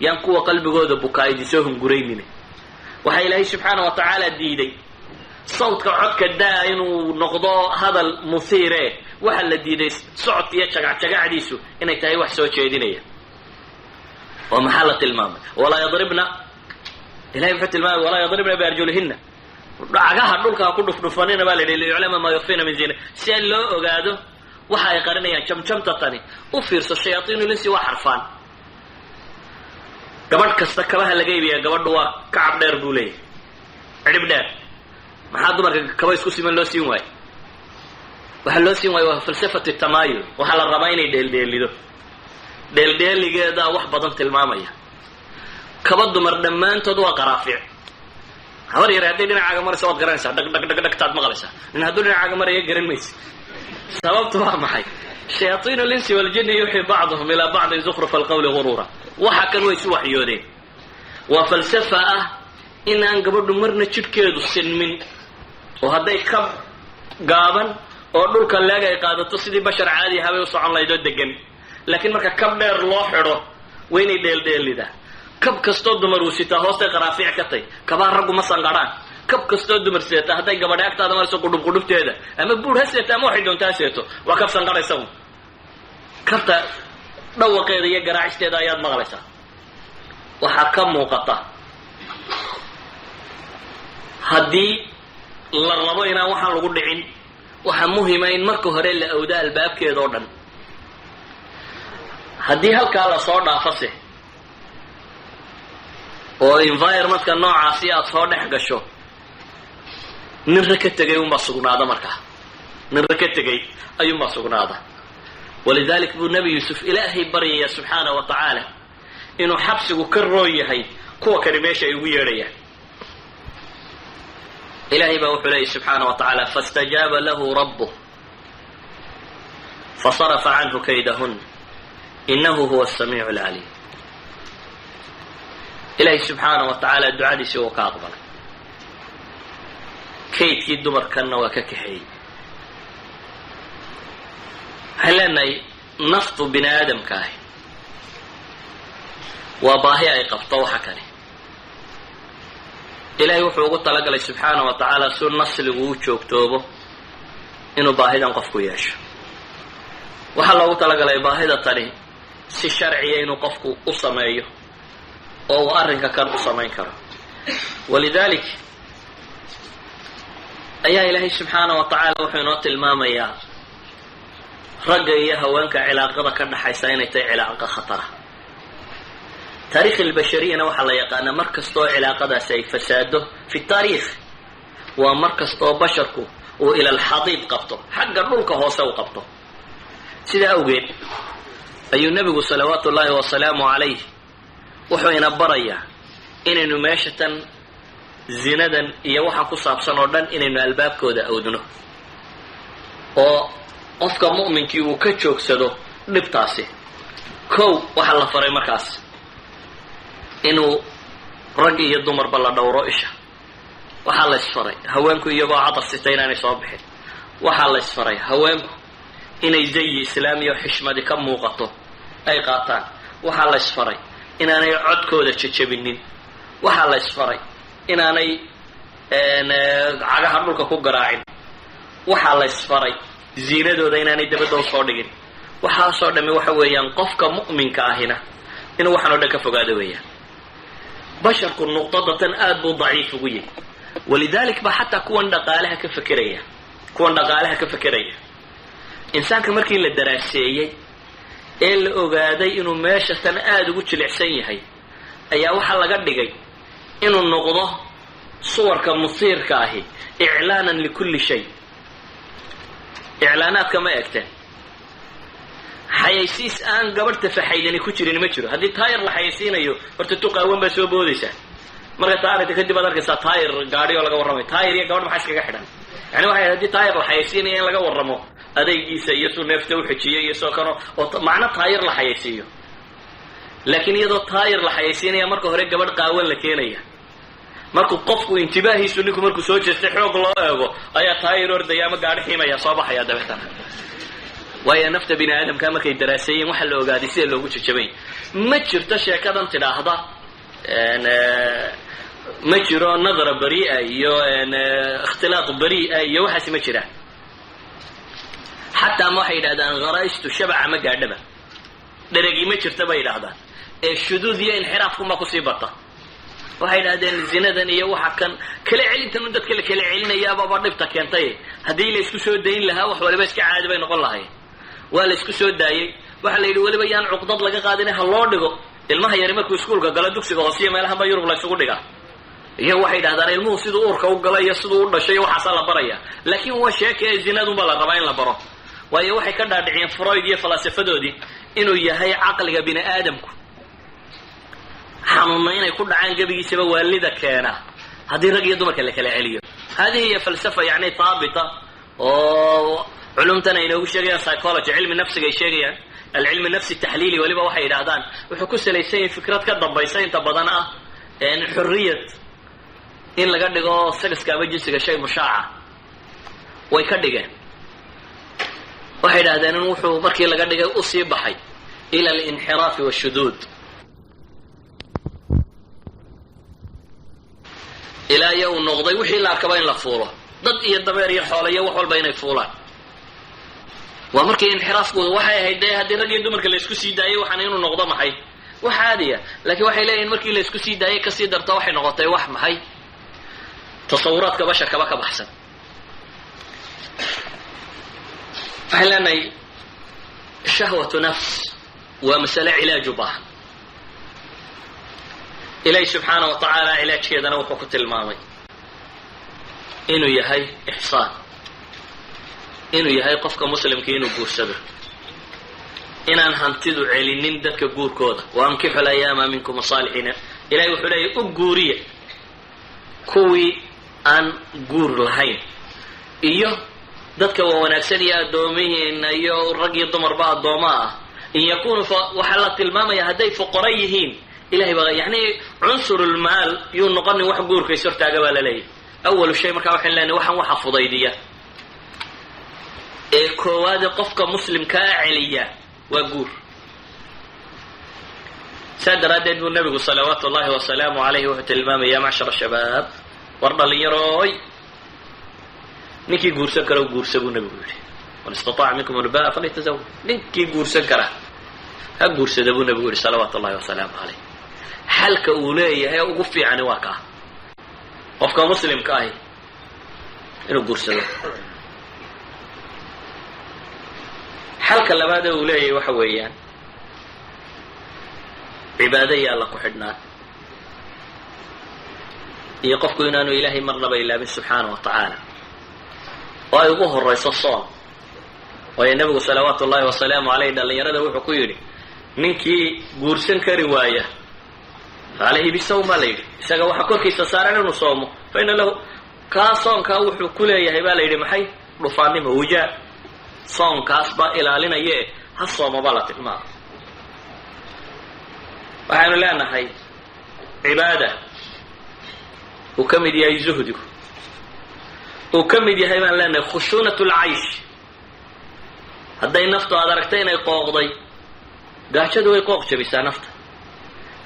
yaan kuwa qalbigooda bukaa idinsoo hunguraynina. waxaa ilaahay subxaana wa tacaala diiday sawdka codka daa inuu noqdo hadal musiire. waxaa la diiday socodka iyo jagacjagacdiisu inay tahay wax soo jeedinaya. oo maxaa la tilmaamay? walaa yadribna, ilahay muxuu tilmaamay walaa yadribna biarjulihina. cagaha dhulka ha ku dhufdhufanina baa la yidhi liyuclama maa yukfina min zina, si aan loo ogaado waxa ay qarinayaan. jamjamta tani u fiirso, shayaaiinu linsi waa xarfaan. gabadh kasta kabaha laga iibiyaa gabadhu waa kacab dheer buu leeyahay, cidhib dheer. maxaa dumarka kaba isku siman loo siin waayo? waxaa loo siin waayo waa falsafatu tamaayul. waxaa la rabaa inay dheeldheelido. dheeldheeligeedaa wax badan tilmaamaya. kaba dumar dhammaantood waa qaraafiic. habar yare hadday dhinacaaga maraysa waad garanaysaa, dhagdhagdhagtaad maqlaysaa. nin hadduu dhinacaaga maraya garan maysa. sababtu waa maxay? shayaaiin linsi waljini yuxii bacduhum ilaa bacdin zukrufa alqawli guruura. waxa kan way isu waxyoodeen. waa falsafa ah inaan gabadhu marna jidhkeedu sinmin, oo hadday ka gaaban oo dhulka leeg ay qaadato sidii bashar caadi habay u socon lahayd oo degan. laakiin marka kab dheer loo xidho waa inay dheeldheelidaa. kab kastoo dumar uu sitaa hoostay qaraafiic ka tay, kabaa raggu ma sanqadhaan. kab kastoo dumar seeta hadday gabadha agtaada marayso qudhubqudhubteeda ama buur ha seeto ama waxay doontaa seeto, waa kab sanqadhaysa un. kabta dhawaqeeda iyo garaacisteeda ayaad maqlaysaa. waxaa ka muuqata haddii la rabo inaan waxaan lagu dhicin, waxaa muhima in marka hore la awdo albaabkeeda oo dhan. haddii halkaa lasoo dhaafase oo environmentka noocaasi aad soo dhex gasho, nin ra ka tegay unbaa sugnaada. markaa nin ra ka tegay ayuunbaa sugnaada. walidalik buu nebi yuusuf ilaahay baryaya subxaana wa tacaala inuu xabsigu ka roon yahay kuwa kani meesha ay ugu yeedhayaan. ilahay baa wuxuu leeyay subxaana wa tacaala faاstajaaba lahu rabuh fasarafa canhu kaydahun inahu huwa asamiicu alcaliim. ilaahay subxaana wa tacaala ducadiisii uu ka aqbalay. kaydkii dumarkanna waa ka kaxeeyey. waxaan leenahay naftu bini aadamka ahi waa baahi ay qabto. waxa kale ilaahay wuxuu ugu talagalay subxaana wa tacaala suu nasligu u joogtoobo inuu baahidan qofku yeesho. waxaa loogu talagalay baahida tani si sharciya inuu qofku u sameeyo oo uu arrinka kan u samayn karo. walidalik ayaa ilaahay subxaanahu wa tacaala wuxuu inoo tilmaamayaa ragga iyo haweenka cilaaqada ka dhaxaysa inay tahay cilaaqa khatara. taariikh albashariyana waxaa la yaqaanaa mar kastoo cilaaqadaasi ay fasaado fi taariikh waa mar kastoo basharku uu ila alxadiid qabto, xagga dhulka hoose u qabto. sidaa awgeed ayuu nebigu salawaatu ullaahi wasalaamu calayh wuxuu ina barayaa inaynu meeshatan zinadan iyo waxa ku saabsan oo dhan inaynu albaabkooda awdno oo qofka mu'minkii uu ka joogsado dhibtaasi. kow waxaa la faray markaas inuu rag iyo dumarba la dhowro isha. waxaa la isfaray haweenku iyagoo cadar sita inaanay soo bixin. waxaa la isfaray haweenku inay zayi islaamiya o xishmadi ka muuqato ay qaataan. waxaa la isfaray inaanay codkooda jajabinin. waxaa la isfaray inaanay cagaha dhulka ku garaacin. waxaa la isfaray ziinadooda inaanay dabadda usoo dhigin. waxaasoo dhammi waxa weeyaan qofka mu'minka ahina inuu waxaan o dhan ka fogaado weeyaan. basharku nuqdadatan aad buu daciif ugu yahay. walidalik ba xataa kuwan dhaqaalaha ka fekeraya insaanka markii la daraaseeyey ee la ogaaday inuu meesha tan aada ugu jilicsan yahay ayaa waxaa laga dhigay inuu noqdo suwarka musiirka ahi iclaanan likulli shay. iclaanaadka ma egteen xayaysiis aan gabadh tafaxaydani ku jirin ma jiro. haddii taayir la xayaysiinayo horta tuqaawan baa soo boodaysaa. marka taarita kadib aad arkaysaa taayir gaadhi oo laga warramayo. taayir iyo gabadh maxaa iskaga xidhan? yani waxay haddii taayir la xayaysiinaya in laga warramo adaygiisa iyo suu neefta uxejiyo iyo soo kano oo macno taayir la xayaysiiyo. laakiin iyadoo taayir la xayaysiinaya marka hore gabadh qaawan la keenaya. markuu qofku intibaahiisu ninku markuu soo jeestay xoog loo eego ayaa taayir ordaya ama gaadhi xiimaya soo baxaya dabeetana. waayo nafta bini aadamka markay daraaseeyeen waxaa la ogaaday sida loogu jajabay. ma jirto sheekadan tidhaahda ma jiro nadra bari'a iyo ikhtilaaq bari'a iyo waxaasi ma jiraan. xataa ma waxay yidhahdaan gharaistu shabaca ma gaadhaba, dheragii ma jirta bay yidhaahdaan, ee shuduud iyo inxiraafkuma kusii bata. waxay yidhahdeen zinadan iyo waxa kan kala celintan dadka la kala celinayaababa dhibta keentay. haddii la isku soo dayn lahaa wax waliba iska caadi bay noqon lahayn. waa la isku soo daayey. waxaa la yidhi weliba yaan cuqdad laga qaadin ha loo dhigo. ilmaha yari markuu iskuulka galo dugsiga hoosiyo meelahan ba yurub la isugu dhigaa. iyo waxay yidhahdaan ilmuhu siduu uurka u gala iyo siduu u dhashay iyo waxaasaa la baraya. laakiin waa sheeka ee zinadunba la rabaa in la baro. waayo waxay ka dhaadhiciyeen freud iyo falaasafadoodii inuu yahay caqliga bini aadamku xanuunna inay ku dhacaan gebigiisaba waalida keena haddii rag iyo dumarka la kala celiyo. hadihi hiya falsafa yani haabita oo culumtan ay inoogu sheegayaan psychology, cilmi nafsiga ay sheegayaan. alcilmi nafsi taxliili weliba waxay yidhaahdaan wuxuu ku salaysan yahay fikrad ka dambaysa inta badan ah xurriyad in laga dhigo sagaska ama jinsiga shay mushaaca. way ka dhigeen. waxay yidhahdeen in wuxuu markii laga dhigay usii baxay ila alinxiraafi washuduud. ilaa iyo uu noqday wixii la arkaba in la fuulo. dad iyo dabeer iyo xoolo iyo wax walba inay fuulaan. waa markii inxiraafkooda waxay ahayd dee haddii rag iyo dumarka la isku sii daayay waxaana inuu noqdo maxay wax caadiya. laakiin waxay leeyihin markii la isku sii daayay kasii darto waxay noqotay wax maxay tasawuraadka basharkaba ka baxsan. waxaan leenahay shahwatu nafs waa masale cilaaj u baahan. ilaahi subxaana wa tacaala cilaajkeedana wuxuu ku tilmaamay inuu yahay ixsaan, inuu yahay qofka muslimka inuu guursado, inaan hantidu celinin dadka guurkooda. waankixu layaama minkum saalixiina. ilahay wuxuu leeyahy u guuriya kuwii aan guur lahayn iyo dadka waa wanaagsan iyo addoomihiina iyo rag iyo dumarba addooma ah. in yakunu waxaa la tilmaamaya hadday fuqara yihiin ilahay baa yani cunsurulmaal yuu noqonin wax guurkays hortaaga baa la leeyahy. awalu shay markaa waxaan leenahay waxaan waxa fudaydiya ee koowaade qofka muslimkaa celiya waa guur. saa daraaddeed buu nabigu salawaatu ullahi wasalaamu calayhi wuxuu tilmaamaya ya macshar shabaab, war dhallinyarooy ninkii guursan kara guursa buu nabigu yidhi. man istataaca minkum albaa falyatazawaj. ninkii guursan kara ha guursada buu nabigu yidhi salawaatu ullahi wasalaamu calayh. xalka uu leeyahay ugu fiicani waa kaa qofka muslimka ahi inuu guursado. xalka labaad uu leeyahay waxa weeyaan cibaado iyo alla ku xidhnaan iyo qofku inaanu ilaahay marnaba ilaabin subxaana wa tacaala oo ay ugu horayso soon. waayo nebigu salawaatu ullahi wasalaamu caleyh dhallinyarada wuxuu ku yidhi ninkii guursan kari waaya facalayhi bisawm baa la yidhi isaga waxaa korkiisa saaran inuu soomo fa ina lahu kaa soonkaa wuxuu ku leeyahay baa la yidhi maxay dhufaannimo wujaa soonkaas baa ilaalinaye ha sooma baa la tilmaama. waxaanu leenahay cibaada uu ka mid yahay zuhdigu, uu ka mid yahay baan leenahay khushuunat lcaysh. hadday naftu aad aragtay inay qooqday gaajadu way qooq jabisaa nafta.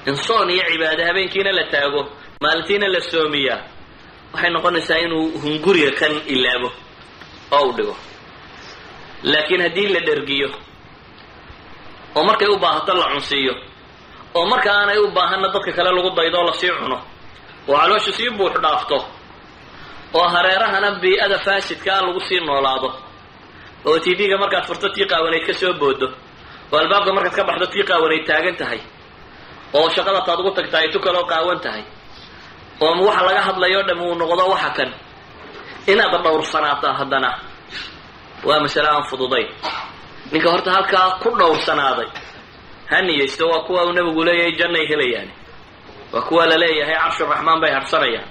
in soon iyo cibaado habeenkiina la taago maalintiina la soomiyaa waxay noqonaysaa inuu hunguriga kan ilaabo oo u dhigo. laakiin haddii la dhergiyo oo markay u baahato la cunsiiyo oo marka aanay u baahanna dadka kale lagu daydo lasii cuno oo caloosha sii buux dhaafto oo hareerahana bii'ada faasidkaa lagu sii noolaado oo tv-ga markaad furto tii qaawanayd ka soo boodo oo albaabka markaad ka baxdo tii qaawanayd taagan tahay oo shaqada taad ugu tagtaa ay tu kaloo qaawan tahay oo waxa laga hadlayo dham uu noqdo waxa kan inaad dhowrsanaataa haddana waa masale aan fududayn. ninka horta halkaa ku dhowrsanaaday ha niyeysto waa kuwa uu nabigu leeyahay jannay helayaan, waa kuwa la leeyahay carshuraxmaan bay harsanayaan,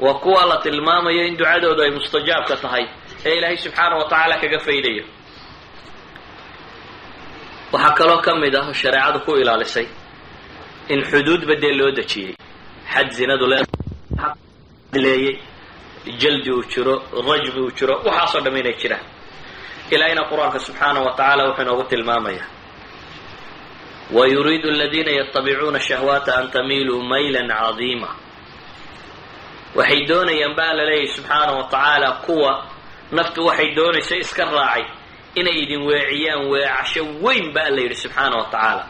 waa kuwa la tilmaamayo in ducadooda ay mustajaabka tahay ee ilaahay subxaana wa tacaala kaga faydayo. waxaa kaloo ka mid ah shareecadu ku ilaalisay in xuduud badee loo dejiyey. xad zinadu leeyay, jaldi uu jiro, rajbi uu jiro, waxaasoo dham inay jiraan. ilaahayna qur-aanka subxaana wa tacaala wuxuu inoogu tilmaamaya wayuriidu aladiina yatabicuuna shahwaata an tamiiluu maylan cadiima. waxay doonayaan baa la leeyahy subxaana wa tacaala kuwa naftu waxay doonaysa iska raacay inay idin weeciyaan weecasho weyn baa la yidhi subxaana wa tacaala.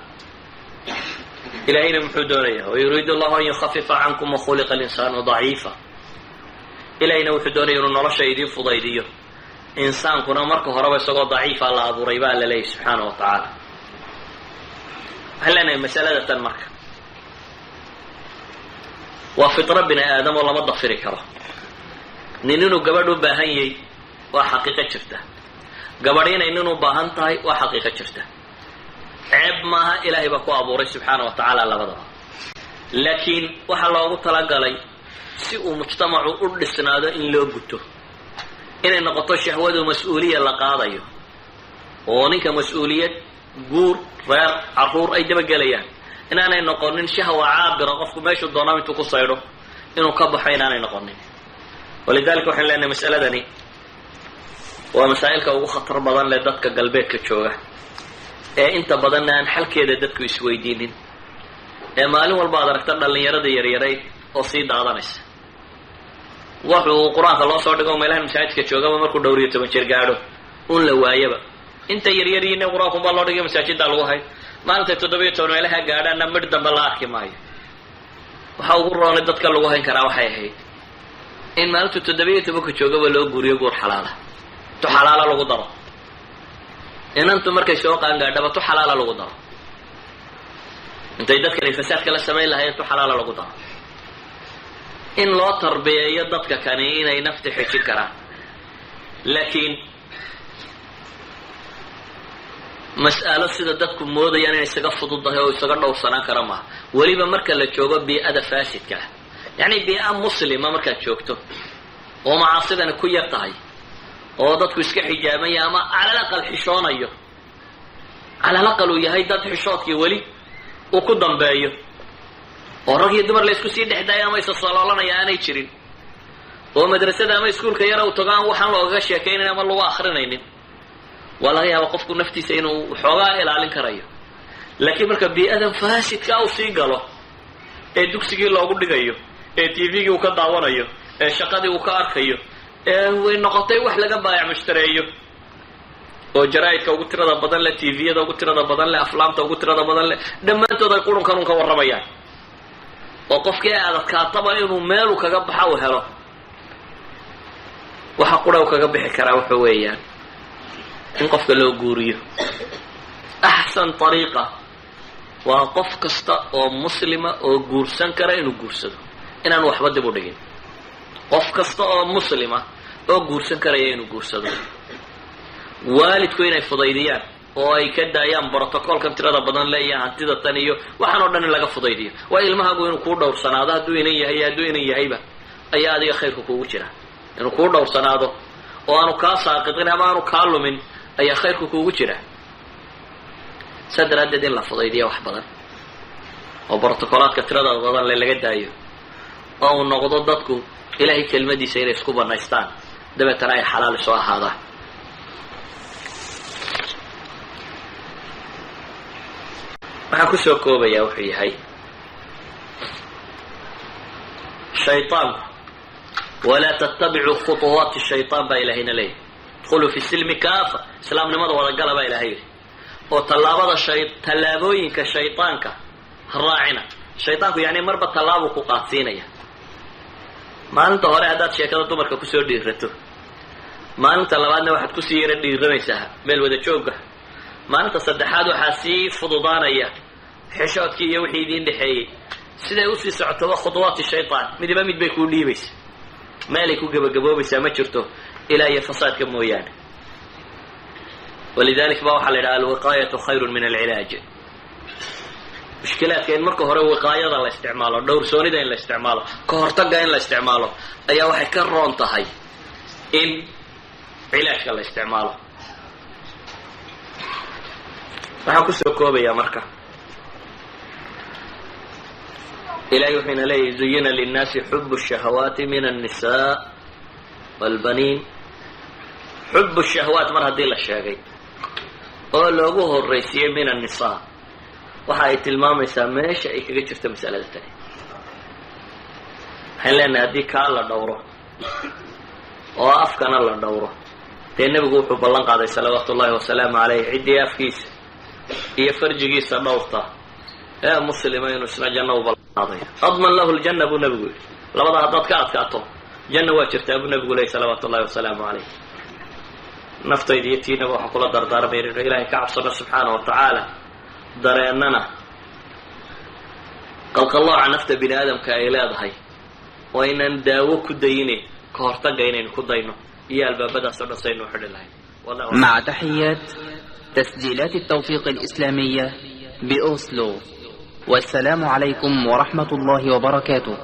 ilaahayna muxuu doonayaa wayuriidu allahu an yukhafifa cankum wakhuliqa alinsaanu daciifa. ilahayna wuxuu doonaya inuu nolosha idiin fudaydiyo. insaankuna marka horeba isagoo daciifa la abuuray baa la leeyahy subxaana wa tacaala. waxaan leenahay masalada tan marka waa fitra bini aadam oo lama dafiri karo. nin inuu gabadh u baahan yahay waa xaqiiqo jirta, gabadh inay nin u baahan tahay waa xaqiiqo jirta. ceeb maaha, ilaahay baa ku abuuray subxaana wa tacaala labadaba. laakiin waxaa loogu talagalay si uu mujtamacu u dhisnaado in loo guto, inay noqoto shahwadu mas-uuliya la qaadayo oo ninka mas-uuliyad guur reer caruur ay dabagelayaan. inaanay noqonin shahwa caabira qofku meeshuu doonaa intuu ku saydho inuu ka baxo inaanay noqonin. walidalika waxaan leenahay mas'aladani waa masaa'ilka ugu khatar badan leh dadka galbeedka jooga ee inta badanna aan xalkeeda dadku isweydiinin, ee maalin walba ad aragta dhallinyarada yaryarayd oo sii daadanaysa. wuxuu qur-aanka loo soo dhigo meelaha masaajidka joogaba markuu dhowr iyo 10 jeer gaadho un la waayaba. inta yaryariina qur-aankunbaa loo dhigay masaajiddaa lagu hay. maalintay 17 meelaha gaadhaana midh dambe la arki maayo. waxa ugu roonay dadka lagu hayn karaa waxay ahayd in maalintu 17 joogaba loo guuriyo guur xalaala, tu xalaala lagu daro. inantu markay soo qaangaadhaba tu xalaala lagu daro. intay dadkani fasaadka la samayn lahayn tu xalaala lagu daro. in loo tarbiyeeyo dadka kani inay nafta xejin karaan. laakiin mas'alo sida dadku moodayaan inay isaga fududahay oo isaga dhowrsanaan kara maaha. weliba marka la joogo bii'ada faasidka ah, yacni bii'a muslima markaad joogto oo macaasidani ku yar tahay oo dadku iska xijaabaya ama calalaqal xishoonayo, calalaqal uu yahay dad xishoodkii weli uu ku dambeeyo oo rag iyo dumar la isku sii dhexdaayo ama isa saloolanaya aanay jirin, oo madrasada ama iskuulka yara u tago aan waxaan loogaga sheekaynayn ama lagu akrinaynin, waa laga yaaba qofku naftiisa inuu xoogaa ilaalin karayo. laakiin marka bii'adan faasidka uu sii galo ee dugsigii loogu dhigayo, ee tvgii uu ka daawanayo, ee shaqadii uu ka arkayo, ee way noqotay wax laga baayac mushtareeyo oo jaraa'idka ugu tirada badan leh, tviyada ugu tirada badan leh, aflaamta ugu tirada badan leh, dhammaantood ay qurunkan un ka warramayaan. وقفك كاتبا إنه ماله كجبحة وهلا وحقوله وكجبح كرا وحويا نقف له جوريه أحسن طريقة وقف كستا ومسلمة وجورسان كرا إنه جورسده إن أنا واحد بدي قف كستا ومسلمة وجورسان كرا إنه جورسده والد كوين الفضيليات oo ay ka daayaan protocol-kan tirada badan leeyahay hantida tan iyo waxaan oo dhan laga fudaydiyo waa ilmahagu inuu ku dhowrsanaado hadduu inay yahayba ayaa adiga khayrku kugu jira inuu ku dhowrsanaado oo aanu kaa saaqidin ama aanu kaa lumin ayaa khayrku kugu jira sadaradeed in la fudaydiyo wax badan oo protocolaadka tirada badan laga daayo oo uu noqdo dadku ilaahay kelmadiisa inay isku banaystaan dabeetana ay xalaal soo ahaadaan waxaan ku soo koobayaa wuxuu yahay shayطaanku walaa tatabicuu khuطuwaati shayطaan baa ilaahayna leeyahy idkhuluu fi silmi kaafa islaamnimada wadagala baa ilahay yidhi oo tallaabooyinka shayطaanka ha raacina shayطaanku yani marba tallaabuu ku qaadsiinaya maalinta hore haddaad sheekada dumarka kusoo dhiirato maalinta labaadna waxaad kusii yara dhiiramaysaa meel wada jooga maalinta saddexaad waxaa sii fududaanaya xishoodkii iyo wixii idiin dhexeeyey siday usii socotoba khuطuwaati shayطaan midiba mid bay kuu dhiibaysa meelay ku gebagaboobaysaa ma jirto ilaa iyo fasaadka mooyaane walidalik ba waxaa la yidhaha alwiqaayatu khayru min alcilaaj mushkilaadka in marka hore wiqaayada la isticmaalo dhowrsoonida in la isticmaalo ka hortaga in la isticmaalo ayaa waxay ka roon tahay in cilaajka la isticmaalo waxaan kusoo koobayaa marka ilahay wuxuuna leeyahy zuyina linnaasi xubu shahawaati min annisaa waalbaniin xubu shahawaat mar haddii la sheegay oo loogu horraysiiyey min annisaa waxa ay tilmaamaysaa meesha ay kaga jirto masalada tani waxaan leenahay haddii kaa la dhowro oo afkana la dhowro dee nebigu wuxuu ballan qaaday salawaatu ullahi wasalaamu calayh ciddii afkiisa iyo farjigiisa dhowrta ee muslima inuu isna janno u ballanqaadayo adman lahu ljanna buu nebigu yidhi labada haddaad ka adkaato janna waa jirtaa buu nebigu leeyay salawaatu ullahi wasalaamu calayh naftayda iyo tiinaba waxaa kula dardaarmay inaynu ilaahay ka cabsano subxaana wa tacaala dareennana qalqallooca nafta bini aadamka ay leedahay oo aynan daawo ku dayine ka hortaga inaynu ku dayno iyo albaabadaas oo dhan saynu xidhi lahayn مع تحيات تسجيلات التوفيق الإسلامية بأوسلو والسلام عليكم ورحمة الله وبركاته.